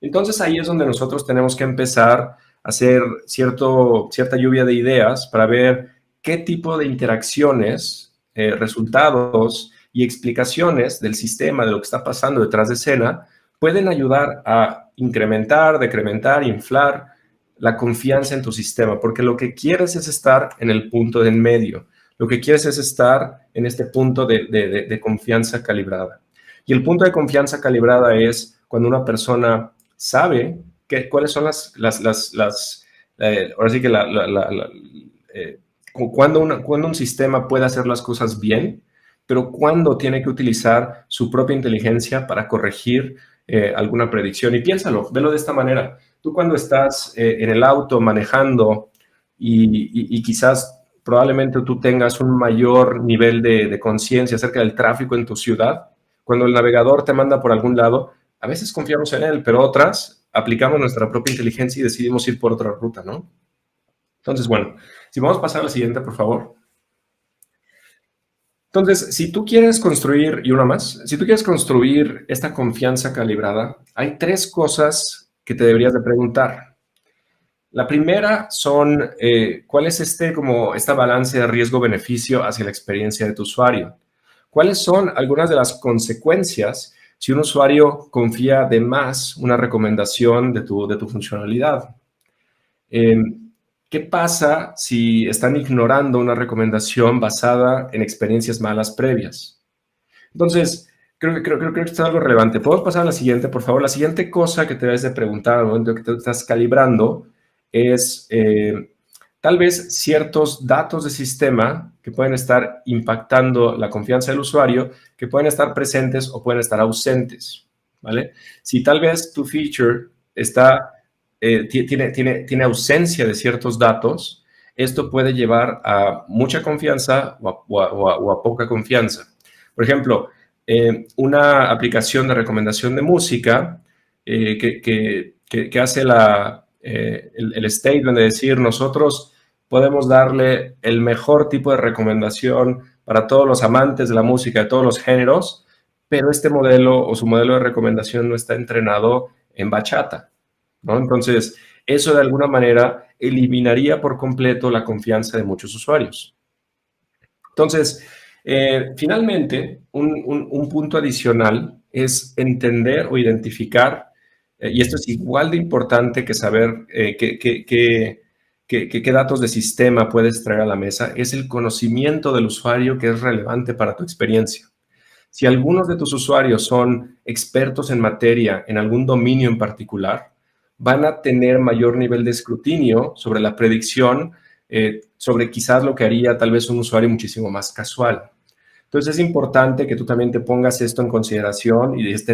Entonces ahí es donde nosotros tenemos que empezar a hacer cierta lluvia de ideas para ver qué tipo de interacciones, resultados y explicaciones del sistema, de lo que está pasando detrás de escena, pueden ayudar a incrementar, decrementar, inflar la confianza en tu sistema, porque lo que quieres es estar en el punto de en medio, lo que quieres es estar en este punto de confianza calibrada. Y el punto de confianza calibrada es cuando una persona sabe cuáles son ahora sí que cuando un sistema puede hacer las cosas bien, pero cuando tiene que utilizar su propia inteligencia para corregir alguna predicción. Y piénsalo, velo de esta manera. Tú cuando estás en el auto manejando y quizás probablemente tú tengas un mayor nivel de conciencia acerca del tráfico en tu ciudad, cuando el navegador te manda por algún lado, a veces confiamos en él, pero otras aplicamos nuestra propia inteligencia y decidimos ir por otra ruta, ¿no? Entonces, bueno, si vamos a pasar a la siguiente, por favor. Entonces, si tú quieres construir, y una más, si tú quieres construir esta confianza calibrada, hay 3 cosas que te deberías de preguntar. La primera son, ¿cuál es esta balance de riesgo-beneficio hacia la experiencia de tu usuario? ¿Cuáles son algunas de las consecuencias si un usuario confía de más una recomendación de tu funcionalidad? ¿Qué pasa si están ignorando una recomendación basada en experiencias malas previas? Entonces, creo que esto es algo relevante. ¿Podemos pasar a la siguiente, por favor? La siguiente cosa que te debes de preguntar al momento que te estás calibrando es tal vez ciertos datos de sistema que pueden estar impactando la confianza del usuario, que pueden estar presentes o pueden estar ausentes, ¿vale? Si tal vez tu feature tiene ausencia de ciertos datos, esto puede llevar a mucha confianza o a poca confianza. Por ejemplo, una aplicación de recomendación de música que hace el statement de decir nosotros podemos darle el mejor tipo de recomendación para todos los amantes de la música, de todos los géneros, pero este modelo o su modelo de recomendación no está entrenado en bachata, ¿no? Entonces, eso de alguna manera eliminaría por completo la confianza de muchos usuarios. Entonces, finalmente, un punto adicional es entender o identificar, y esto es igual de importante que saber qué datos de sistema puedes traer a la mesa, es el conocimiento del usuario que es relevante para tu experiencia. Si algunos de tus usuarios son expertos en materia, en algún dominio en particular, van a tener mayor nivel de escrutinio sobre la predicción, sobre quizás lo que haría tal vez un usuario muchísimo más casual. Entonces es importante que tú también te pongas esto en consideración y esté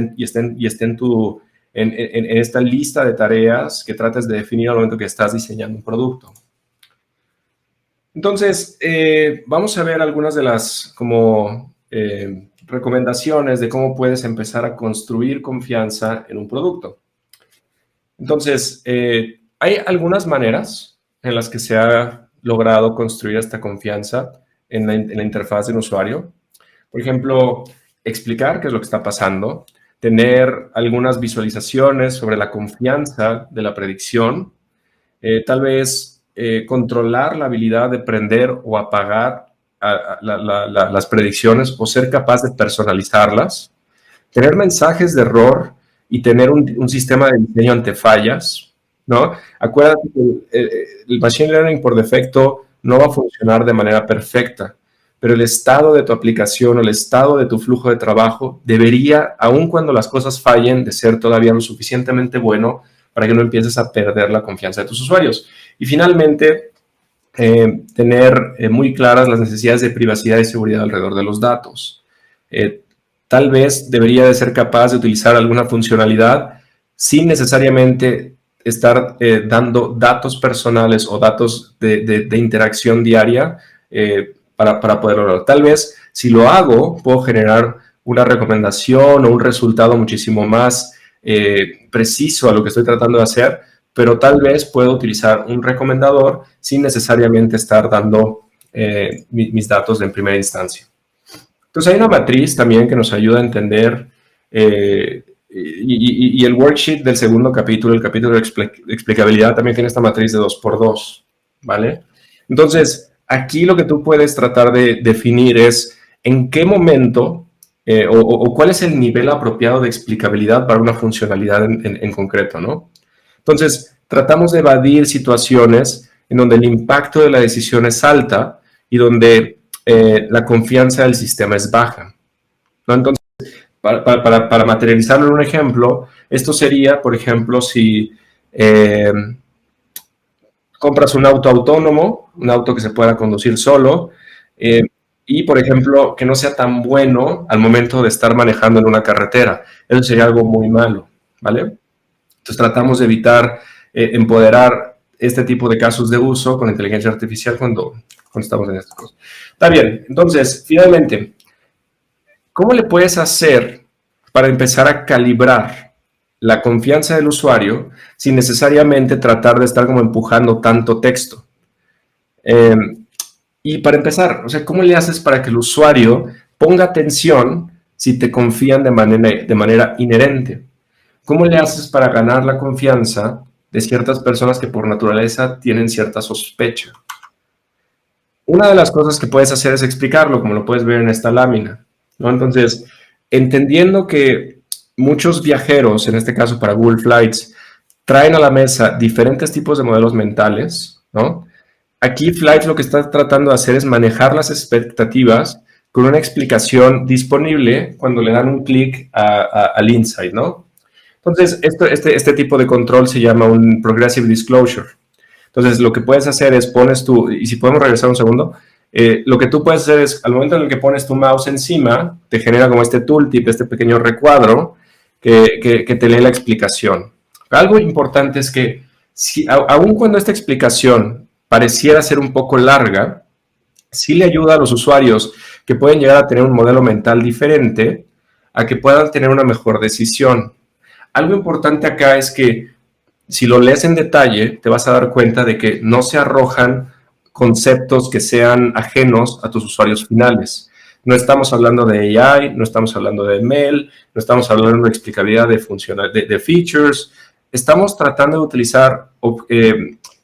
en esta lista de tareas que trates de definir al momento que estás diseñando un producto. Entonces, vamos a ver algunas de las recomendaciones de cómo puedes empezar a construir confianza en un producto. Entonces, hay algunas maneras en las que se ha logrado construir esta confianza en la interfaz del usuario. Por ejemplo, explicar qué es lo que está pasando, tener algunas visualizaciones sobre la confianza de la predicción, tal vez controlar la habilidad de prender o apagar las predicciones o ser capaz de personalizarlas, tener mensajes de error y tener un sistema de diseño ante fallas, ¿no? Acuérdate que el Machine Learning por defecto no va a funcionar de manera perfecta, pero el estado de tu aplicación o el estado de tu flujo de trabajo debería, aun cuando las cosas fallen, de ser todavía lo suficientemente bueno para que no empieces a perder la confianza de tus usuarios. Y finalmente, tener muy claras las necesidades de privacidad y seguridad alrededor de los datos. Tal vez debería de ser capaz de utilizar alguna funcionalidad sin necesariamente estar dando datos personales o datos de interacción diaria para poder lograrlo. Tal vez, si lo hago, puedo generar una recomendación o un resultado muchísimo más preciso a lo que estoy tratando de hacer, pero tal vez puedo utilizar un recomendador sin necesariamente estar dando mis datos en primera instancia. Entonces, hay una matriz también que nos ayuda a entender y el worksheet del segundo capítulo, el capítulo de explicabilidad, también tiene esta matriz de 2x2, ¿vale? Entonces, aquí lo que tú puedes tratar de definir es en qué momento o cuál es el nivel apropiado de explicabilidad para una funcionalidad en concreto, ¿no? Entonces, tratamos de evadir situaciones en donde el impacto de la decisión es alta y donde la confianza del sistema es baja, ¿no? Entonces, para materializarlo en un ejemplo, esto sería, por ejemplo, si compras un auto autónomo, un auto que se pueda conducir solo, y, por ejemplo, que no sea tan bueno al momento de estar manejando en una carretera. Eso sería algo muy malo, ¿vale? Entonces, tratamos de evitar empoderar este tipo de casos de uso con inteligencia artificial cuando estamos en estas cosas. Está bien. Entonces, finalmente, ¿cómo le puedes hacer para empezar a calibrar la confianza del usuario sin necesariamente tratar de estar como empujando tanto texto? Y para empezar, o sea, ¿cómo le haces para que el usuario ponga atención si te confían de manera inherente? ¿Cómo le haces para ganar la confianza de ciertas personas que por naturaleza tienen cierta sospecha? Una de las cosas que puedes hacer es explicarlo, como lo puedes ver en esta lámina, ¿no? Entonces, entendiendo que muchos viajeros, en este caso para Google Flights, traen a la mesa diferentes tipos de modelos mentales, ¿no? Aquí Flights lo que está tratando de hacer es manejar las expectativas con una explicación disponible cuando le dan un clic al insight, ¿no? Entonces, este tipo de control se llama un Progressive Disclosure. Entonces, lo que puedes hacer es pones tu, y si podemos regresar un segundo, lo que tú puedes hacer es, al momento en el que pones tu mouse encima, te genera como este tooltip, este pequeño recuadro que te lee la explicación. Algo importante es que, aun cuando esta explicación pareciera ser un poco larga, sí le ayuda a los usuarios que pueden llegar a tener un modelo mental diferente a que puedan tener una mejor decisión. Algo importante acá es que si lo lees en detalle, te vas a dar cuenta de que no se arrojan conceptos que sean ajenos a tus usuarios finales. No estamos hablando de AI, no estamos hablando de ML, no estamos hablando de explicabilidad de features. Estamos tratando de utilizar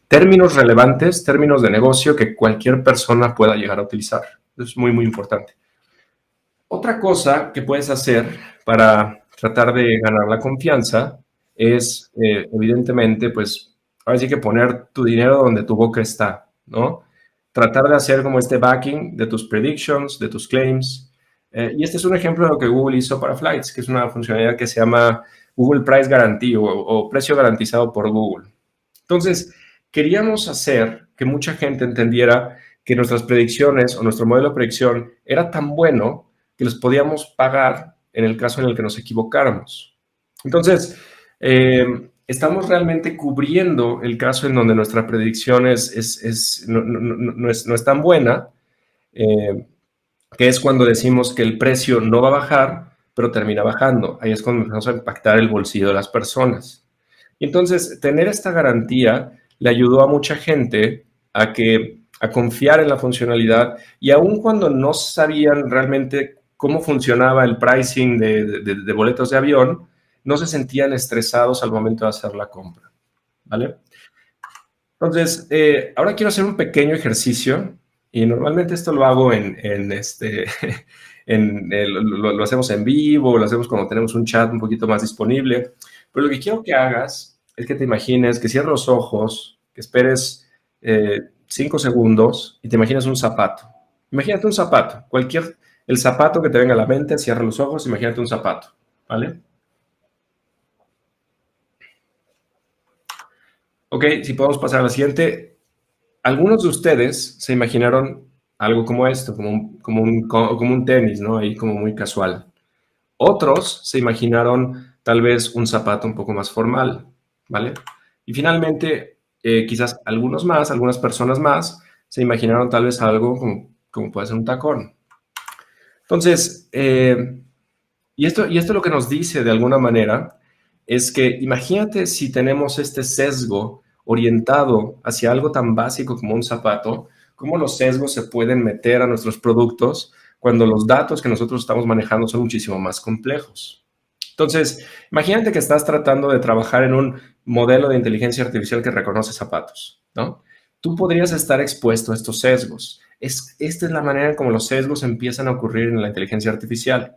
términos relevantes, términos de negocio que cualquier persona pueda llegar a utilizar. Eso es muy, muy importante. Otra cosa que puedes hacer para tratar de ganar la confianza es, evidentemente, pues, ahora sí que poner tu dinero donde tu boca está, ¿no? Tratar de hacer como este backing de tus predictions, de tus claims. Y este es un ejemplo de lo que Google hizo para Flights, que es una funcionalidad que se llama Google Price Guarantee o precio garantizado por Google. Entonces, queríamos hacer que mucha gente entendiera que nuestras predicciones o nuestro modelo de predicción era tan bueno que los podíamos pagar en el caso en el que nos equivocáramos. Entonces, estamos realmente cubriendo el caso en donde nuestra predicción no es tan buena, que es cuando decimos que el precio no va a bajar, pero termina bajando. Ahí es cuando empezamos a impactar el bolsillo de las personas. Y entonces, tener esta garantía le ayudó a mucha gente a confiar en la funcionalidad, y aun cuando no sabían realmente cómo funcionaba el pricing de boletos de avión, no se sentían estresados al momento de hacer la compra, ¿vale? Entonces, ahora quiero hacer un pequeño ejercicio, y normalmente esto lo hago lo hacemos en vivo, lo hacemos cuando tenemos un chat un poquito más disponible, pero lo que quiero que hagas es que te imagines, que cierres los ojos, que esperes 5 segundos y te imaginas un zapato. Imagínate un zapato, el zapato que te venga a la mente, cierra los ojos, imagínate un zapato, ¿vale? Ok, si podemos pasar a la siguiente. Algunos de ustedes se imaginaron algo como esto, como un tenis, ¿no? Ahí como muy casual. Otros se imaginaron tal vez un zapato un poco más formal, ¿vale? Y finalmente, quizás algunas personas más, se imaginaron tal vez algo como puede ser un tacón. Entonces, y esto lo que nos dice de alguna manera es que imagínate si tenemos este sesgo orientado hacia algo tan básico como un zapato, cómo los sesgos se pueden meter a nuestros productos cuando los datos que nosotros estamos manejando son muchísimo más complejos. Entonces, imagínate que estás tratando de trabajar en un modelo de inteligencia artificial que reconoce zapatos, ¿no? Tú podrías estar expuesto a estos sesgos. Esta es la manera en cómo los sesgos empiezan a ocurrir en la inteligencia artificial.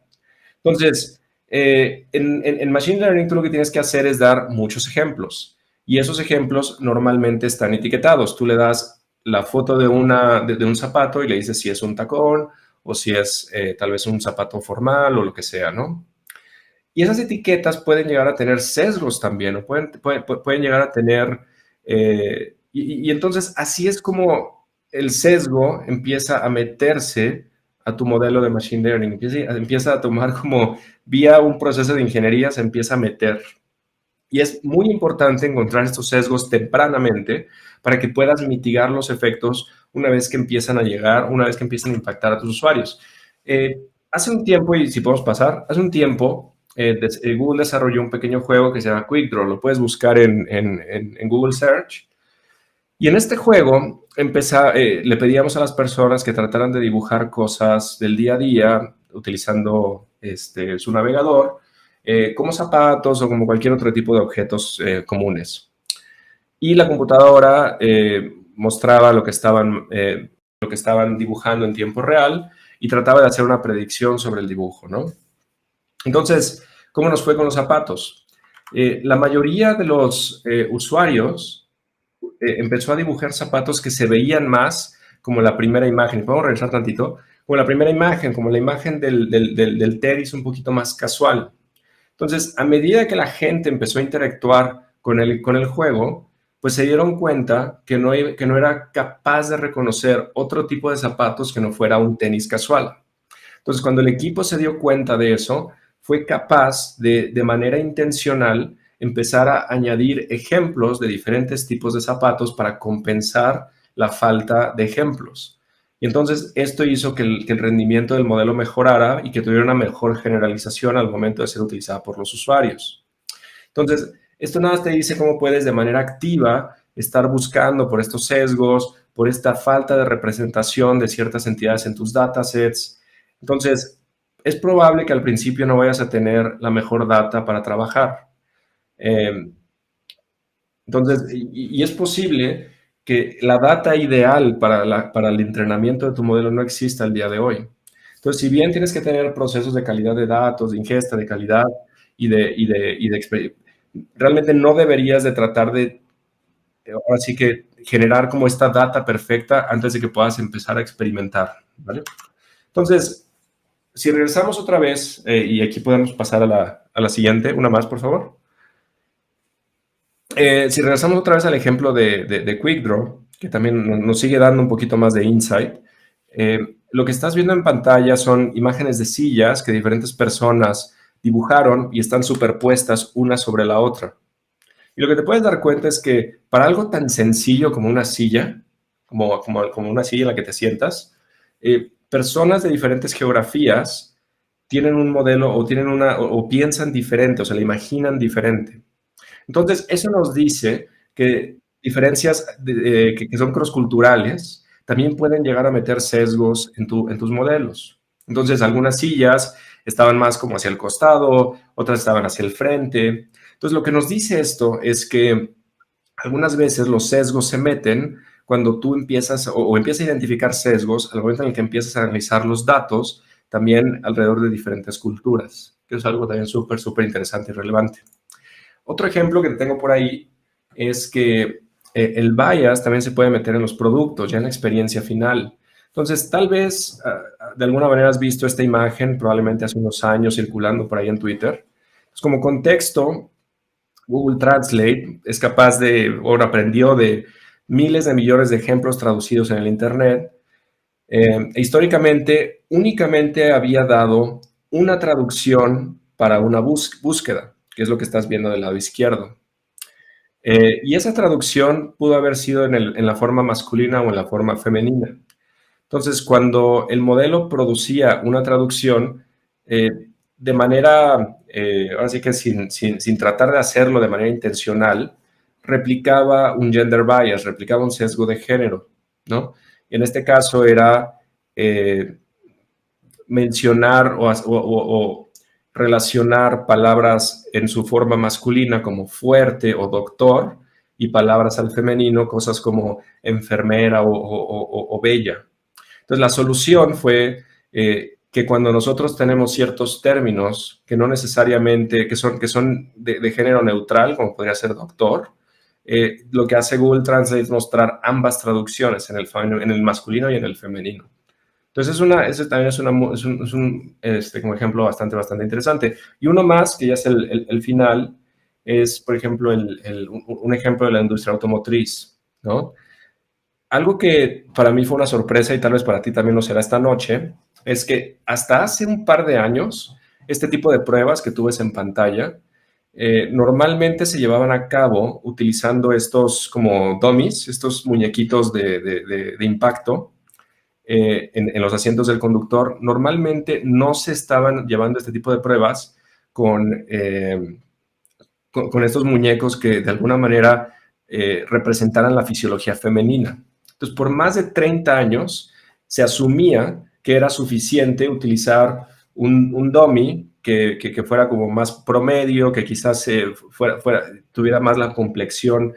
Entonces, en Machine Learning tú lo que tienes que hacer es dar muchos ejemplos, y esos ejemplos normalmente están etiquetados. Tú le das la foto de un zapato y le dices si es un tacón o si es tal vez un zapato formal o lo que sea, ¿no? Y esas etiquetas pueden llegar a tener sesgos también, o pueden llegar a tener... y entonces así es como el sesgo empieza a meterse a tu modelo de Machine Learning. Empieza a tomar como vía un proceso de ingeniería, se empieza a meter. Y es muy importante encontrar estos sesgos tempranamente para que puedas mitigar los efectos una vez que empiezan a llegar, una vez que empiezan a impactar a tus usuarios. Hace un tiempo, y si podemos pasar, hace un tiempo Google desarrolló un pequeño juego que se llama Quick Draw. Lo puedes buscar en Google Search. Y en este juego le pedíamos a las personas que trataran de dibujar cosas del día a día utilizando su navegador, como zapatos o como cualquier otro tipo de objetos comunes. Y la computadora mostraba lo que estaban dibujando en tiempo real y trataba de hacer una predicción sobre el dibujo, ¿no? Entonces, ¿cómo nos fue con los zapatos? La mayoría de los usuarios empezó a dibujar zapatos que se veían más como la primera imagen. Podemos regresar tantito. como la primera imagen, como la imagen del tenis un poquito más casual. Entonces, a medida que la gente empezó a interactuar con el juego, pues se dieron cuenta que no era capaz de reconocer otro tipo de zapatos que no fuera un tenis casual. Entonces, cuando el equipo se dio cuenta de eso, fue capaz de manera intencional empezar a añadir ejemplos de diferentes tipos de zapatos para compensar la falta de ejemplos. Y entonces esto hizo que el rendimiento del modelo mejorara y que tuviera una mejor generalización al momento de ser utilizada por los usuarios. Entonces, esto nada más te dice cómo puedes de manera activa estar buscando por estos sesgos, por esta falta de representación de ciertas entidades en tus datasets. Entonces, es probable que al principio no vayas a tener la mejor data para trabajar. Entonces, y es posible que la data ideal para el entrenamiento de tu modelo no exista el día de hoy. Entonces, si bien tienes que tener procesos de calidad de datos, de ingesta, de calidad realmente no deberías de tratar de, ahora sí que generar como esta data perfecta antes de que puedas empezar a experimentar, ¿vale? Entonces, si regresamos otra vez, y aquí podemos pasar a la siguiente, una más, por favor. Si regresamos otra vez al ejemplo de QuickDraw, que también nos sigue dando un poquito más de insight, lo que estás viendo en pantalla son imágenes de sillas que diferentes personas dibujaron y están superpuestas una sobre la otra. Y lo que te puedes dar cuenta es que para algo tan sencillo como una silla, como una silla en la que te sientas, personas de diferentes geografías tienen un modelo o piensan diferente, o se la imaginan diferente. Entonces, eso nos dice que diferencias que son cross-culturales también pueden llegar a meter sesgos en tus modelos. Entonces, algunas sillas estaban más como hacia el costado, otras estaban hacia el frente. Entonces, lo que nos dice esto es que algunas veces los sesgos se meten cuando tú empiezas o empiezas a identificar sesgos al momento en el que empiezas a analizar los datos también alrededor de diferentes culturas, que es algo también súper, súper interesante y relevante. Otro ejemplo que tengo por ahí es que el bias también se puede meter en los productos, ya en la experiencia final. Entonces, tal vez de alguna manera has visto esta imagen, probablemente hace unos años circulando por ahí en Twitter. Pues como contexto, Google Translate es capaz aprendió de miles de millones de ejemplos traducidos en el Internet. Históricamente, únicamente había dado una traducción para una búsqueda, que es lo que estás viendo del lado izquierdo. Y esa traducción pudo haber sido en la forma masculina o en la forma femenina. Entonces, cuando el modelo producía una traducción, de manera, ahora sí que sin tratar de hacerlo de manera intencional, replicaba un gender bias, replicaba un sesgo de género, ¿no? En este caso era mencionar o relacionar palabras en su forma masculina como fuerte o doctor y palabras al femenino, cosas como enfermera o bella. Entonces, la solución fue que cuando nosotros tenemos ciertos términos que no necesariamente, que son de género neutral, como podría ser doctor, lo que hace Google Translate es mostrar ambas traducciones en el masculino y en el femenino. Entonces, ese también es un como ejemplo bastante interesante. Y uno más, que ya es el final, es, por ejemplo, un ejemplo de la industria automotriz, ¿no? Algo que para mí fue una sorpresa y tal vez para ti también lo será esta noche, es que hasta hace un par de años, este tipo de pruebas que tú ves en pantalla, normalmente se llevaban a cabo utilizando estos como dummies, estos muñequitos de impacto, en los asientos del conductor. Normalmente no se estaban llevando este tipo de pruebas con estos muñecos que de alguna manera representaran la fisiología femenina. Entonces, por más de 30 años se asumía que era suficiente utilizar un dummy que fuera como más promedio, que quizás tuviera más la complexión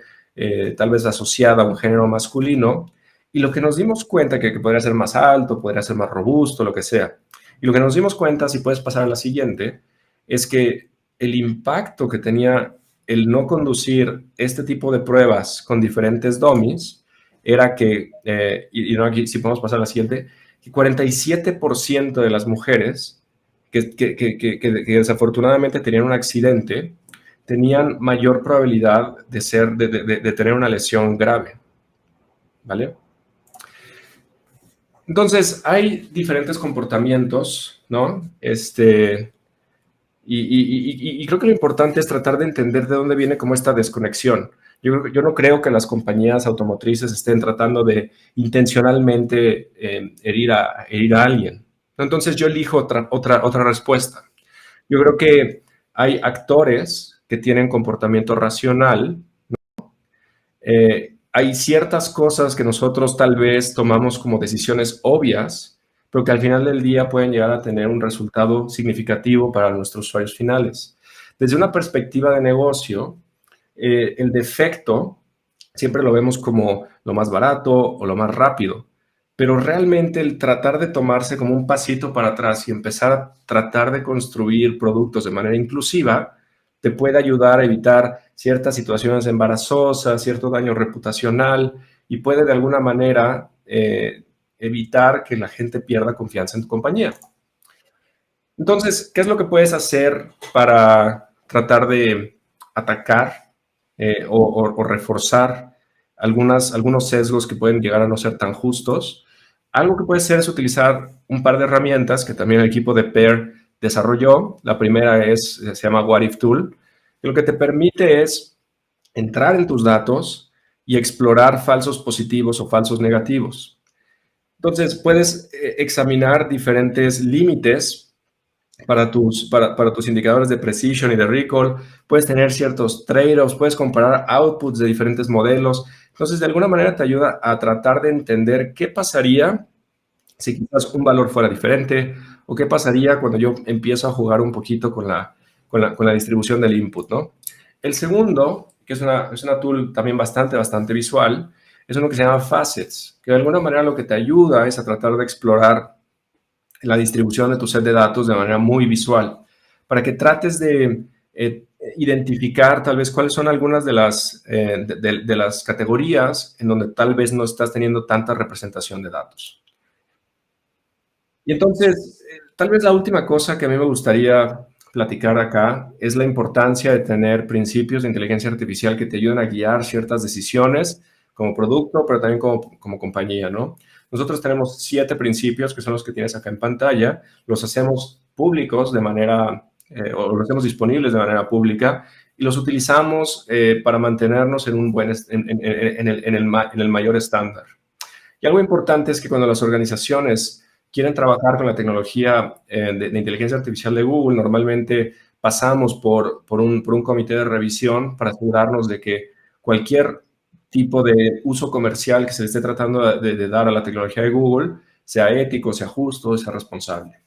tal vez asociada a un género masculino. Y lo que nos dimos cuenta que podría ser más alto, podría ser más robusto, lo que sea. Y lo que nos dimos cuenta, si puedes pasar a la siguiente, es que el impacto que tenía el no conducir este tipo de pruebas con diferentes dummies era que, aquí, si podemos pasar a la siguiente, que 47% de las mujeres que desafortunadamente tenían un accidente tenían mayor probabilidad de tener una lesión grave, ¿vale? Entonces, hay diferentes comportamientos, ¿no? Y creo que lo importante es tratar de entender de dónde viene como esta desconexión. Yo no creo que las compañías automotrices estén tratando de intencionalmente herir a alguien. Entonces, yo elijo otra respuesta. Yo creo que hay actores que tienen comportamiento racional, ¿no? Hay ciertas cosas que nosotros tal vez tomamos como decisiones obvias, pero que al final del día pueden llegar a tener un resultado significativo para nuestros usuarios finales. Desde una perspectiva de negocio, el defecto siempre lo vemos como lo más barato o lo más rápido, pero realmente el tratar de tomarse como un pasito para atrás y empezar a tratar de construir productos de manera inclusiva, te puede ayudar a evitar ciertas situaciones embarazosas, cierto daño reputacional y puede de alguna manera evitar que la gente pierda confianza en tu compañía. Entonces, ¿qué es lo que puedes hacer para tratar de atacar o reforzar algunos sesgos que pueden llegar a no ser tan justos? Algo que puede ser es utilizar un par de herramientas que también el equipo de PAIR desarrolló. La primera se llama What If Tool, que lo que te permite es entrar en tus datos y explorar falsos positivos o falsos negativos. Entonces, puedes examinar diferentes límites para tus indicadores de precision y de recall, puedes tener ciertos trade-offs, puedes comparar outputs de diferentes modelos. Entonces, de alguna manera te ayuda a tratar de entender qué pasaría si quizás un valor fuera diferente o qué pasaría cuando yo empiezo a jugar un poquito con la distribución del input, ¿no? El segundo, que es una tool también bastante visual, es uno que se llama Facets, que de alguna manera lo que te ayuda es a tratar de explorar la distribución de tu set de datos de manera muy visual, para que trates de identificar tal vez cuáles son algunas de las categorías en donde tal vez no estás teniendo tanta representación de datos. Y entonces, tal vez la última cosa que a mí me gustaría platicar acá es la importancia de tener principios de inteligencia artificial que te ayuden a guiar ciertas decisiones como producto, pero también como compañía, ¿no? Nosotros tenemos 7 principios que son los que tienes acá en pantalla, los hacemos públicos de manera, o los hacemos disponibles de manera pública y los utilizamos para mantenernos en el mayor estándar. Y algo importante es que cuando las organizaciones quieren trabajar con la tecnología de inteligencia artificial de Google, normalmente pasamos por un comité de revisión para asegurarnos de que cualquier tipo de uso comercial que se le esté tratando de dar a la tecnología de Google sea ético, sea justo, sea responsable.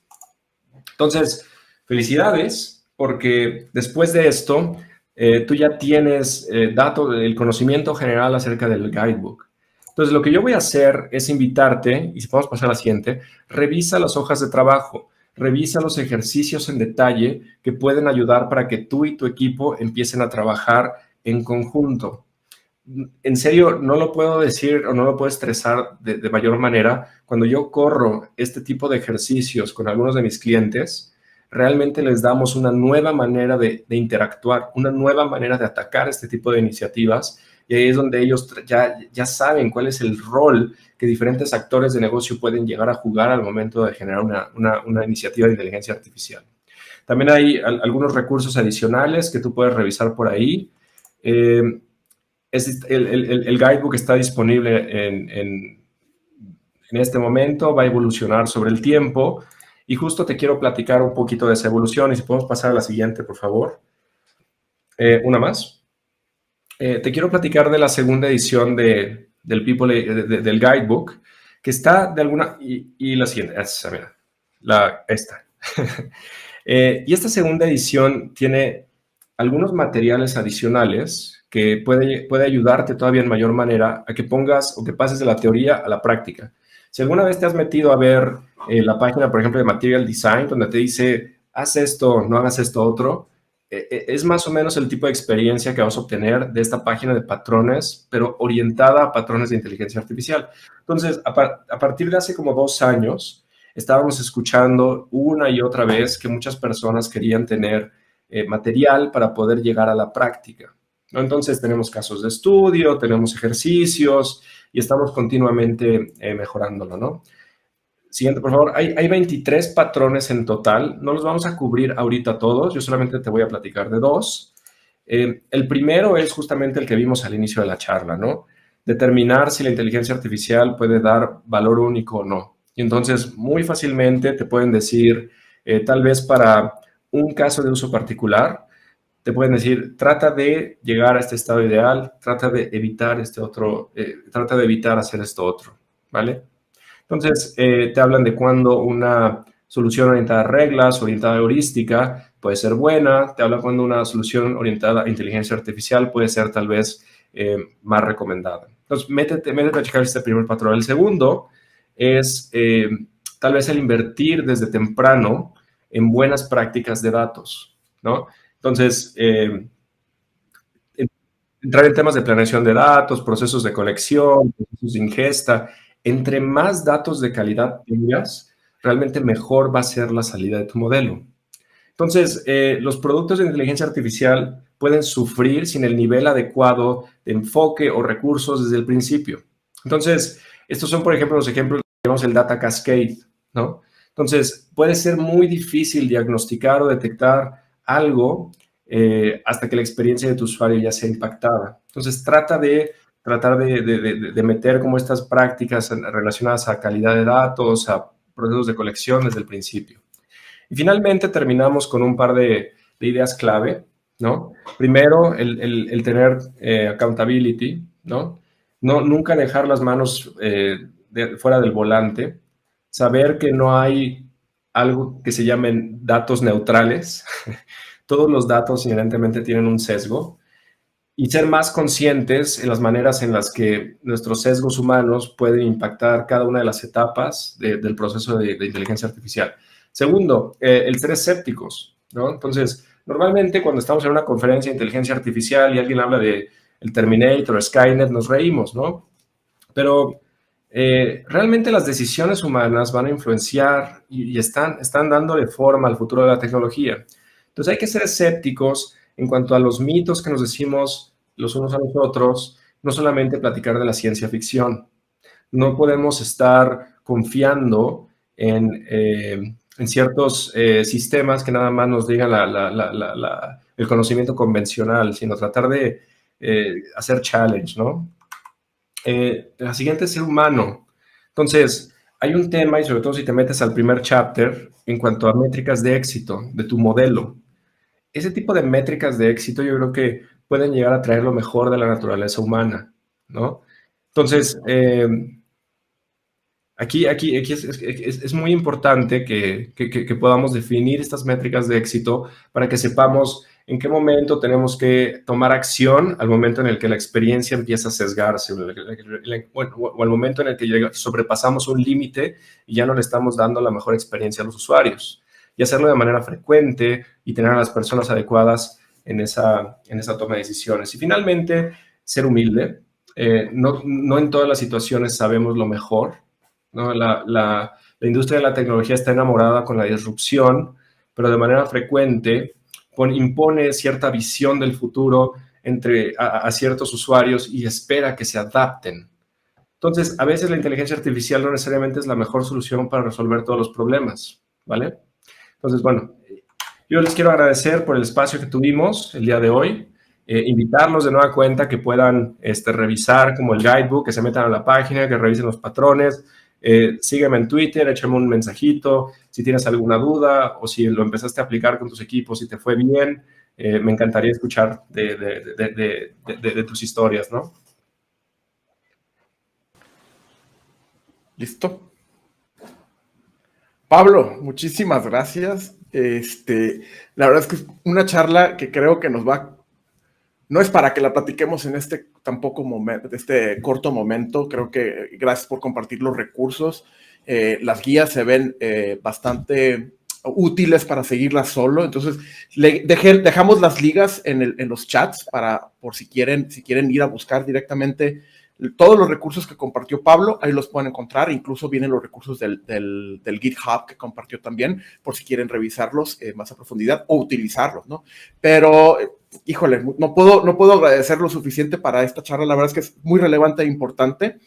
Entonces, felicidades, porque después de esto, tú ya tienes el conocimiento general acerca del guidebook. Entonces, lo que yo voy a hacer es invitarte, y si podemos pasar a la siguiente, revisa las hojas de trabajo, revisa los ejercicios en detalle que pueden ayudar para que tú y tu equipo empiecen a trabajar en conjunto. En serio, no lo puedo decir o no lo puedo estresar de mayor manera. Cuando yo corro este tipo de ejercicios con algunos de mis clientes, realmente les damos una nueva manera de interactuar, una nueva manera de atacar este tipo de iniciativas. Y ahí es donde ellos ya saben cuál es el rol que diferentes actores de negocio pueden llegar a jugar al momento de generar una iniciativa de inteligencia artificial. También hay algunos recursos adicionales que tú puedes revisar por ahí. El guidebook está disponible en este momento, va a evolucionar sobre el tiempo y justo te quiero platicar un poquito de esa evolución y si podemos pasar a la siguiente, por favor. Una más. Te quiero platicar de la segunda edición del Guidebook, que está de alguna... Y la siguiente, esta. Y esta segunda edición tiene algunos materiales adicionales que puede ayudarte todavía en mayor manera a que pongas o que pases de la teoría a la práctica. Si alguna vez te has metido a ver la página, por ejemplo, de Material Design, donde te dice, haz esto, no hagas esto otro, es más o menos el tipo de experiencia que vas a obtener de esta página de patrones, pero orientada a patrones de inteligencia artificial. Entonces, a partir de hace como 2 años, estábamos escuchando una y otra vez que muchas personas querían tener material para poder llegar a la práctica, ¿no? Entonces, tenemos casos de estudio, tenemos ejercicios y estamos continuamente mejorándolo, ¿no? Siguiente, por favor. Hay 23 patrones en total. No los vamos a cubrir ahorita todos. Yo solamente te voy a platicar de 2. El primero es justamente el que vimos al inicio de la charla, ¿no? Determinar si la inteligencia artificial puede dar valor único o no. Y entonces, muy fácilmente te pueden decir, tal vez para un caso de uso particular, te pueden decir, trata de llegar a este estado ideal, trata de evitar este otro, trata de evitar hacer esto otro, ¿vale? Entonces, te hablan de cuando una solución orientada a reglas, orientada a heurística, puede ser buena. Te habla cuando una solución orientada a inteligencia artificial puede ser tal vez más recomendada. Entonces, métete a checar este primer patrón. El segundo es tal vez el invertir desde temprano en buenas prácticas de datos, ¿no? Entonces, entrar en temas de planeación de datos, procesos de colección, procesos de ingesta. Entre más datos de calidad tengas, realmente mejor va a ser la salida de tu modelo. Entonces, los productos de inteligencia artificial pueden sufrir sin el nivel adecuado de enfoque o recursos desde el principio. Entonces, estos son, por ejemplo, los ejemplos que llamamos el data cascade, ¿no? Entonces, puede ser muy difícil diagnosticar o detectar algo hasta que la experiencia de tu usuario ya sea impactada. Entonces, tratar de meter como estas prácticas relacionadas a calidad de datos, a procesos de colección desde el principio. Y finalmente terminamos con un par de ideas clave, ¿no? Primero, el tener accountability, ¿no? Nunca dejar las manos fuera del volante, saber que no hay algo que se llamen datos neutrales. Todos los datos inherentemente tienen un sesgo y ser más conscientes en las maneras en las que nuestros sesgos humanos pueden impactar cada una de las etapas del proceso de inteligencia artificial. Segundo, el ser escépticos, ¿no? Entonces, normalmente cuando estamos en una conferencia de inteligencia artificial y alguien habla de el Terminator, Skynet, nos reímos, ¿no? Pero realmente las decisiones humanas van a influenciar y están dándole forma al futuro de la tecnología. Entonces hay que ser escépticos en cuanto a los mitos que nos decimos los unos a los otros, no solamente platicar de la ciencia ficción. No podemos estar confiando en ciertos sistemas que nada más nos digan el conocimiento convencional, sino tratar de hacer challenge, ¿no? La siguiente es ser humano. Entonces, hay un tema, y sobre todo si te metes al primer chapter, en cuanto a métricas de éxito de tu modelo. Ese tipo de métricas de éxito yo creo que pueden llegar a traer lo mejor de la naturaleza humana, ¿no? Entonces, aquí es muy importante que podamos definir estas métricas de éxito para que sepamos en qué momento tenemos que tomar acción al momento en el que la experiencia empieza a sesgarse, o al momento en el que sobrepasamos un límite y ya no le estamos dando la mejor experiencia a los usuarios. Y hacerlo de manera frecuente y tener a las personas adecuadas en esa toma de decisiones. Y finalmente, ser humilde. No en todas las situaciones sabemos lo mejor, ¿no? La industria de la tecnología está enamorada con la disrupción, pero de manera frecuente impone cierta visión del futuro a ciertos usuarios y espera que se adapten. Entonces, a veces la inteligencia artificial no necesariamente es la mejor solución para resolver todos los problemas, ¿vale? Entonces, bueno, yo les quiero agradecer por el espacio que tuvimos el día de hoy. Invitarlos de nueva cuenta que puedan revisar como el guidebook, que se metan a la página, que revisen los patrones. Sígueme en Twitter, échame un mensajito si tienes alguna duda o si lo empezaste a aplicar con tus equipos y te fue bien. Me encantaría escuchar de tus historias, ¿no? Listo. Pablo, muchísimas gracias. La verdad es que es una charla que creo que nos va. No es para que la platiquemos en este corto momento. Creo que gracias por compartir los recursos. Las guías se ven bastante útiles para seguirlas solo. Entonces, dejamos las ligas en los chats por si quieren ir a buscar directamente todos los recursos que compartió Pablo, ahí los pueden encontrar. Incluso vienen los recursos del GitHub que compartió también, por si quieren revisarlos más a profundidad o utilizarlos, ¿no? Pero, híjole, no puedo agradecer lo suficiente para esta charla. La verdad es que es muy relevante e importante,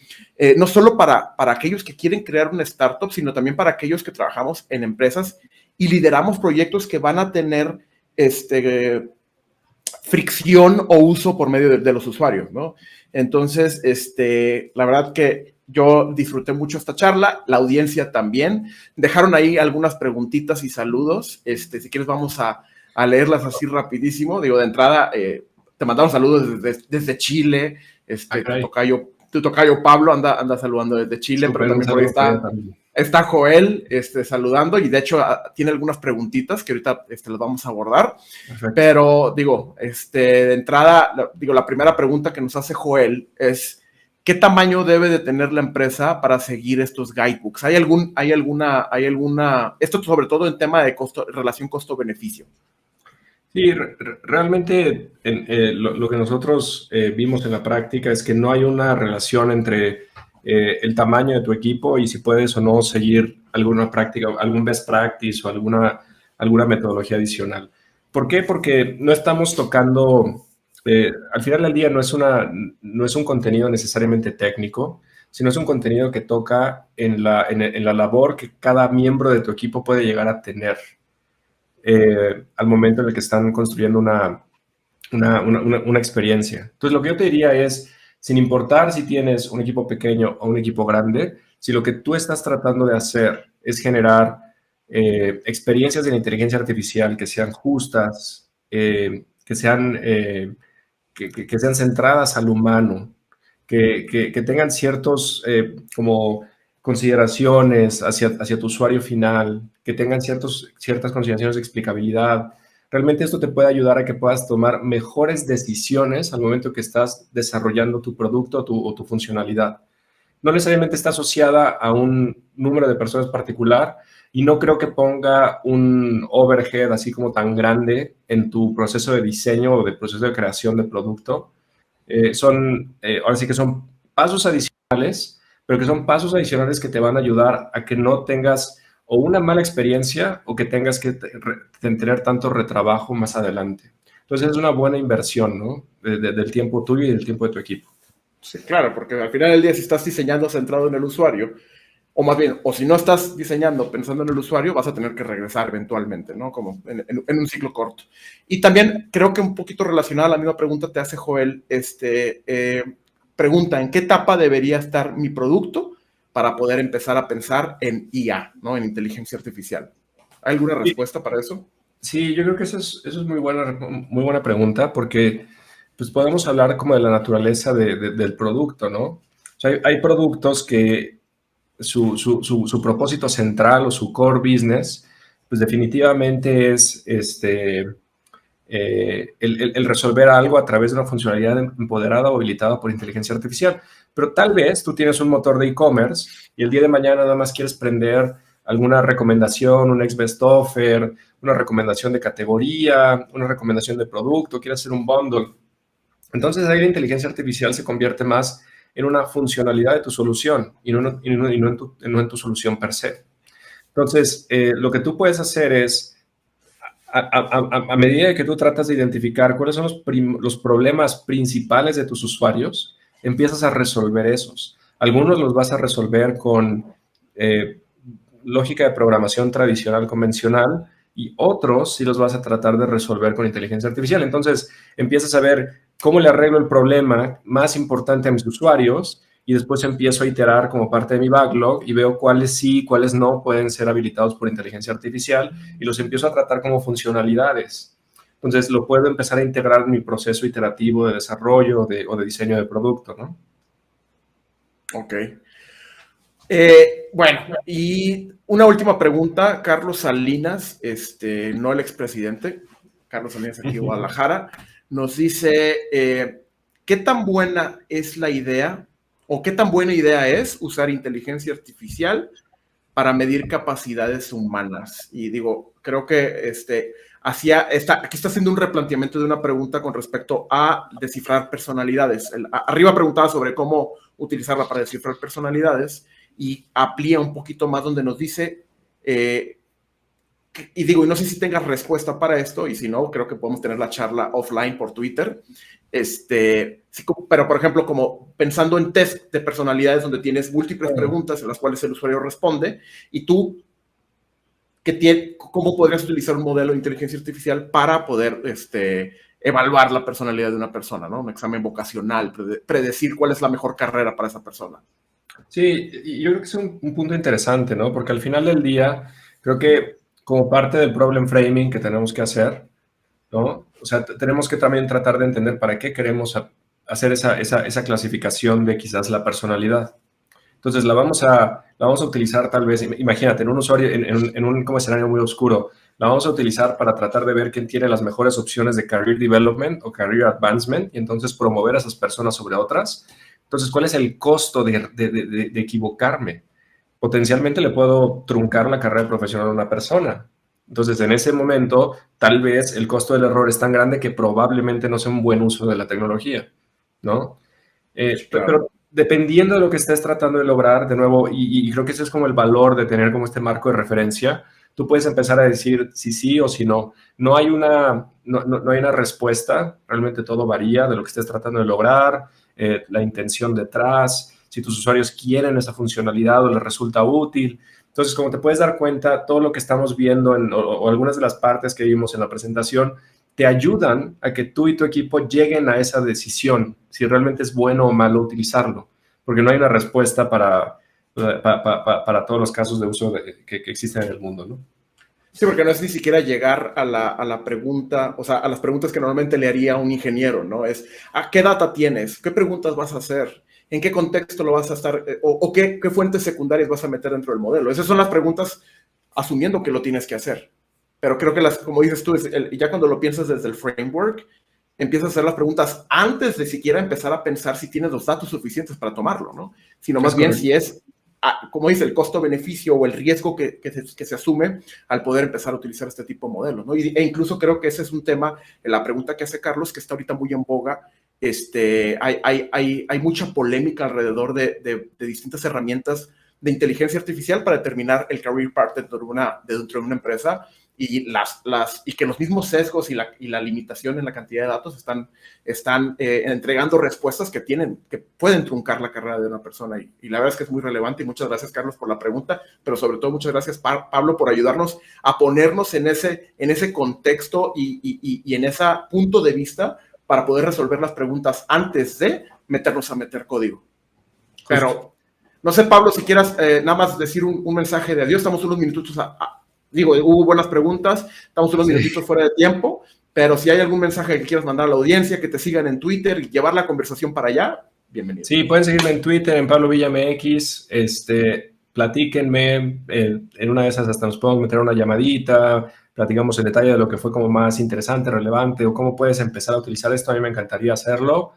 no solo para aquellos que quieren crear una startup, sino también para aquellos que trabajamos en empresas y lideramos proyectos que van a tener fricción o uso por medio de los usuarios, ¿no? Entonces, la verdad que yo disfruté mucho esta charla, la audiencia también. Dejaron ahí algunas preguntitas y saludos. Si quieres vamos a leerlas así rapidísimo. Digo, de entrada, te mandaron saludos desde Chile. Tu tocayo Pablo anda saludando desde Chile, Super, pero también por ahí está Joel saludando, y de hecho tiene algunas preguntitas que ahorita las vamos a abordar. Perfecto. Pero digo, de entrada, la primera pregunta que nos hace Joel es: ¿qué tamaño debe de tener la empresa para seguir estos guidebooks? ¿Hay alguna, esto sobre todo en tema de relación costo-beneficio? Sí, realmente lo que nosotros vimos en la práctica es que no hay una relación entre el tamaño de tu equipo y si puedes o no seguir alguna práctica, algún best practice o alguna metodología adicional. ¿Por qué? Porque no estamos tocando, al final del día no es un contenido necesariamente técnico, sino es un contenido que toca en la labor que cada miembro de tu equipo puede llegar a tener al momento en el que están construyendo una experiencia. Entonces, lo que yo te diría es, sin importar si tienes un equipo pequeño o un equipo grande, si lo que tú estás tratando de hacer es generar experiencias de la inteligencia artificial que sean justas, que sean centradas al humano, que tengan ciertos como consideraciones hacia tu usuario final, que tengan ciertas consideraciones de explicabilidad. Realmente esto te puede ayudar a que puedas tomar mejores decisiones al momento que estás desarrollando tu producto o tu funcionalidad. No necesariamente está asociada a un número de personas particular y no creo que ponga un overhead así como tan grande en tu proceso de diseño o de proceso de creación de producto. Ahora sí que son pasos adicionales, pero que son pasos adicionales que te van a ayudar a que no tengas o una mala experiencia o que tengas que tener tanto retrabajo más adelante. Entonces es una buena inversión, ¿no? Del tiempo tuyo y del tiempo de tu equipo. Sí, claro, porque al final del día, si estás diseñando centrado en el usuario, o más bien, o si no estás diseñando pensando en el usuario, vas a tener que regresar eventualmente, ¿no? Como en un ciclo corto. Y también creo que un poquito relacionada a la misma pregunta te hace Joel, pregunta: ¿en qué etapa debería estar mi producto para poder empezar a pensar en IA, ¿no? En inteligencia artificial? ¿Hay alguna respuesta para eso? Sí, yo creo que eso es muy buena pregunta, porque pues podemos hablar como de la naturaleza del producto, ¿no? O sea, hay productos que su propósito central o su core business, pues definitivamente es el resolver algo a través de una funcionalidad empoderada o habilitada por inteligencia artificial. Pero tal vez tú tienes un motor de e-commerce y el día de mañana nada más quieres prender alguna recomendación, un next best offer, una recomendación de categoría, una recomendación de producto, quieres hacer un bundle. Entonces ahí la inteligencia artificial se convierte más en una funcionalidad de tu solución y no en tu solución per se. Entonces, lo que tú puedes hacer es, a medida que tú tratas de identificar cuáles son los problemas principales de tus usuarios, empiezas a resolver esos. Algunos los vas a resolver con lógica de programación tradicional, convencional, y otros sí los vas a tratar de resolver con inteligencia artificial. Entonces, empiezas a ver cómo le arreglo el problema más importante a mis usuarios y después empiezo a iterar como parte de mi backlog y veo cuáles sí, cuáles no pueden ser habilitados por inteligencia artificial y los empiezo a tratar como funcionalidades. Entonces, lo puedo empezar a integrar en mi proceso iterativo de desarrollo o de diseño de producto, ¿no? Ok. Bueno, y una última pregunta. Carlos Salinas, no el expresidente, Carlos Salinas aquí de Guadalajara, nos dice: ¿qué tan buena es la idea o qué tan buena idea es usar inteligencia artificial para medir capacidades humanas. Y digo, creo que aquí está haciendo un replanteamiento de una pregunta con respecto a descifrar personalidades. Arriba preguntaba sobre cómo utilizarla para descifrar personalidades y amplía un poquito más donde nos dice, y digo, y no sé si tengas respuesta para esto, y si no, creo que podemos tener la charla offline por Twitter. Sí, pero, por ejemplo, como pensando en test de personalidades donde tienes múltiples preguntas en las cuales el usuario responde, y tú, ¿cómo podrías utilizar un modelo de inteligencia artificial para poder evaluar la personalidad de una persona, ¿no? Un examen vocacional, predecir cuál es la mejor carrera para esa persona. Sí, y yo creo que es un punto interesante, ¿no? Porque al final del día, creo que como parte del problem framing que tenemos que hacer, ¿no? O sea, tenemos que también tratar de entender para qué queremos hacer esa clasificación de quizás la personalidad. Entonces, la vamos a utilizar tal vez, imagínate, en un usuario, en un como escenario muy oscuro, la vamos a utilizar para tratar de ver quién tiene las mejores opciones de career development o career advancement y entonces promover a esas personas sobre otras. Entonces, ¿cuál es el costo de equivocarme? Potencialmente le puedo truncar la carrera profesional a una persona. Entonces, en ese momento, tal vez el costo del error es tan grande que probablemente no sea un buen uso de la tecnología, ¿no? Claro. Pero dependiendo de lo que estés tratando de lograr, de nuevo, y creo que ese es como el valor de tener como este marco de referencia, tú puedes empezar a decir si sí o si no. No hay una respuesta, realmente todo varía de lo que estés tratando de lograr, la intención detrás, si tus usuarios quieren esa funcionalidad o les resulta útil. Entonces, como te puedes dar cuenta, todo lo que estamos viendo o algunas de las partes que vimos en la presentación te ayudan a que tú y tu equipo lleguen a esa decisión, si realmente es bueno o malo utilizarlo, porque no hay una respuesta para todos los casos de uso que existen en el mundo, ¿no? Sí, porque no es ni siquiera llegar a la pregunta, o sea, a las preguntas que normalmente le haría un ingeniero, ¿no? Es, ¿a qué data tienes? ¿Qué preguntas vas a hacer? ¿En qué contexto lo vas a estar? ¿O qué fuentes secundarias vas a meter dentro del modelo? Esas son las preguntas asumiendo que lo tienes que hacer. Pero creo que como dices tú, ya cuando lo piensas desde el framework, empiezas a hacer las preguntas antes de siquiera empezar a pensar si tienes los datos suficientes para tomarlo, ¿no? Sino más bien si es, como dice, el costo-beneficio o el riesgo que se asume al poder empezar a utilizar este tipo de modelos, ¿no? E incluso creo que ese es un tema, en la pregunta que hace Carlos, que está ahorita muy en boga. Hay mucha polémica alrededor de distintas herramientas de inteligencia artificial para determinar el career path dentro de una empresa, y que los mismos sesgos y la limitación en la cantidad de datos están entregando respuestas que pueden truncar la carrera de una persona, y la verdad es que es muy relevante. Y muchas gracias, Carlos, por la pregunta, pero sobre todo muchas gracias, Pablo, por ayudarnos a ponernos en ese contexto y en ese punto de vista para poder resolver las preguntas antes de meternos a meter código. Pero no sé, Pablo, si quieras nada más decir un mensaje de adiós. Estamos unos minutitos hubo buenas preguntas, estamos unos minutitos fuera de tiempo, pero si hay algún mensaje que quieras mandar a la audiencia, que te sigan en Twitter y llevar la conversación para allá, bienvenido. Sí, pueden seguirme en Twitter, en Pablo Villa MX, platíquenme, en una de esas hasta nos podemos meter una llamadita, platicamos en detalle de lo que fue como más interesante, relevante, o cómo puedes empezar a utilizar esto. A mí me encantaría hacerlo.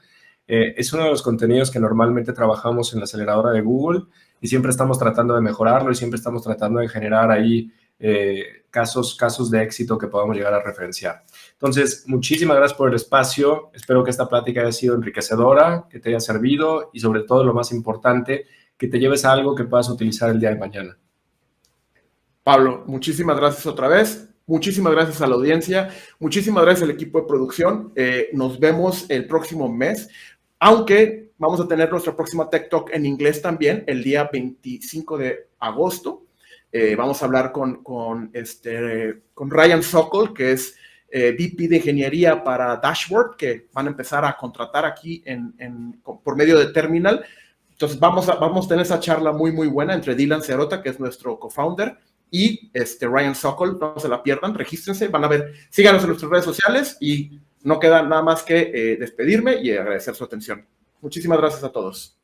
Es uno de los contenidos que normalmente trabajamos en la aceleradora de Google y siempre estamos tratando de mejorarlo y siempre estamos tratando de generar ahí casos de éxito que podamos llegar a referenciar. Entonces, muchísimas gracias por el espacio. Espero que esta plática haya sido enriquecedora, que te haya servido y, sobre todo, lo más importante, que te lleves a algo que puedas utilizar el día de mañana. Pablo, muchísimas gracias otra vez. Muchísimas gracias a la audiencia. Muchísimas gracias al equipo de producción. Nos vemos el próximo mes, aunque vamos a tener nuestra próxima Tech Talk en inglés también el día 25 de agosto. Vamos a hablar con Ryan Sokol, que es VP de Ingeniería para Dashboard, que van a empezar a contratar aquí por medio de Terminal. Entonces vamos a tener esa charla muy, muy buena entre Dylan Cerota, que es nuestro co-founder, y Ryan Sokol. No se la pierdan, regístrense, van a ver, síganos en nuestras redes sociales, y no queda nada más que despedirme y agradecer su atención. Muchísimas gracias a todos.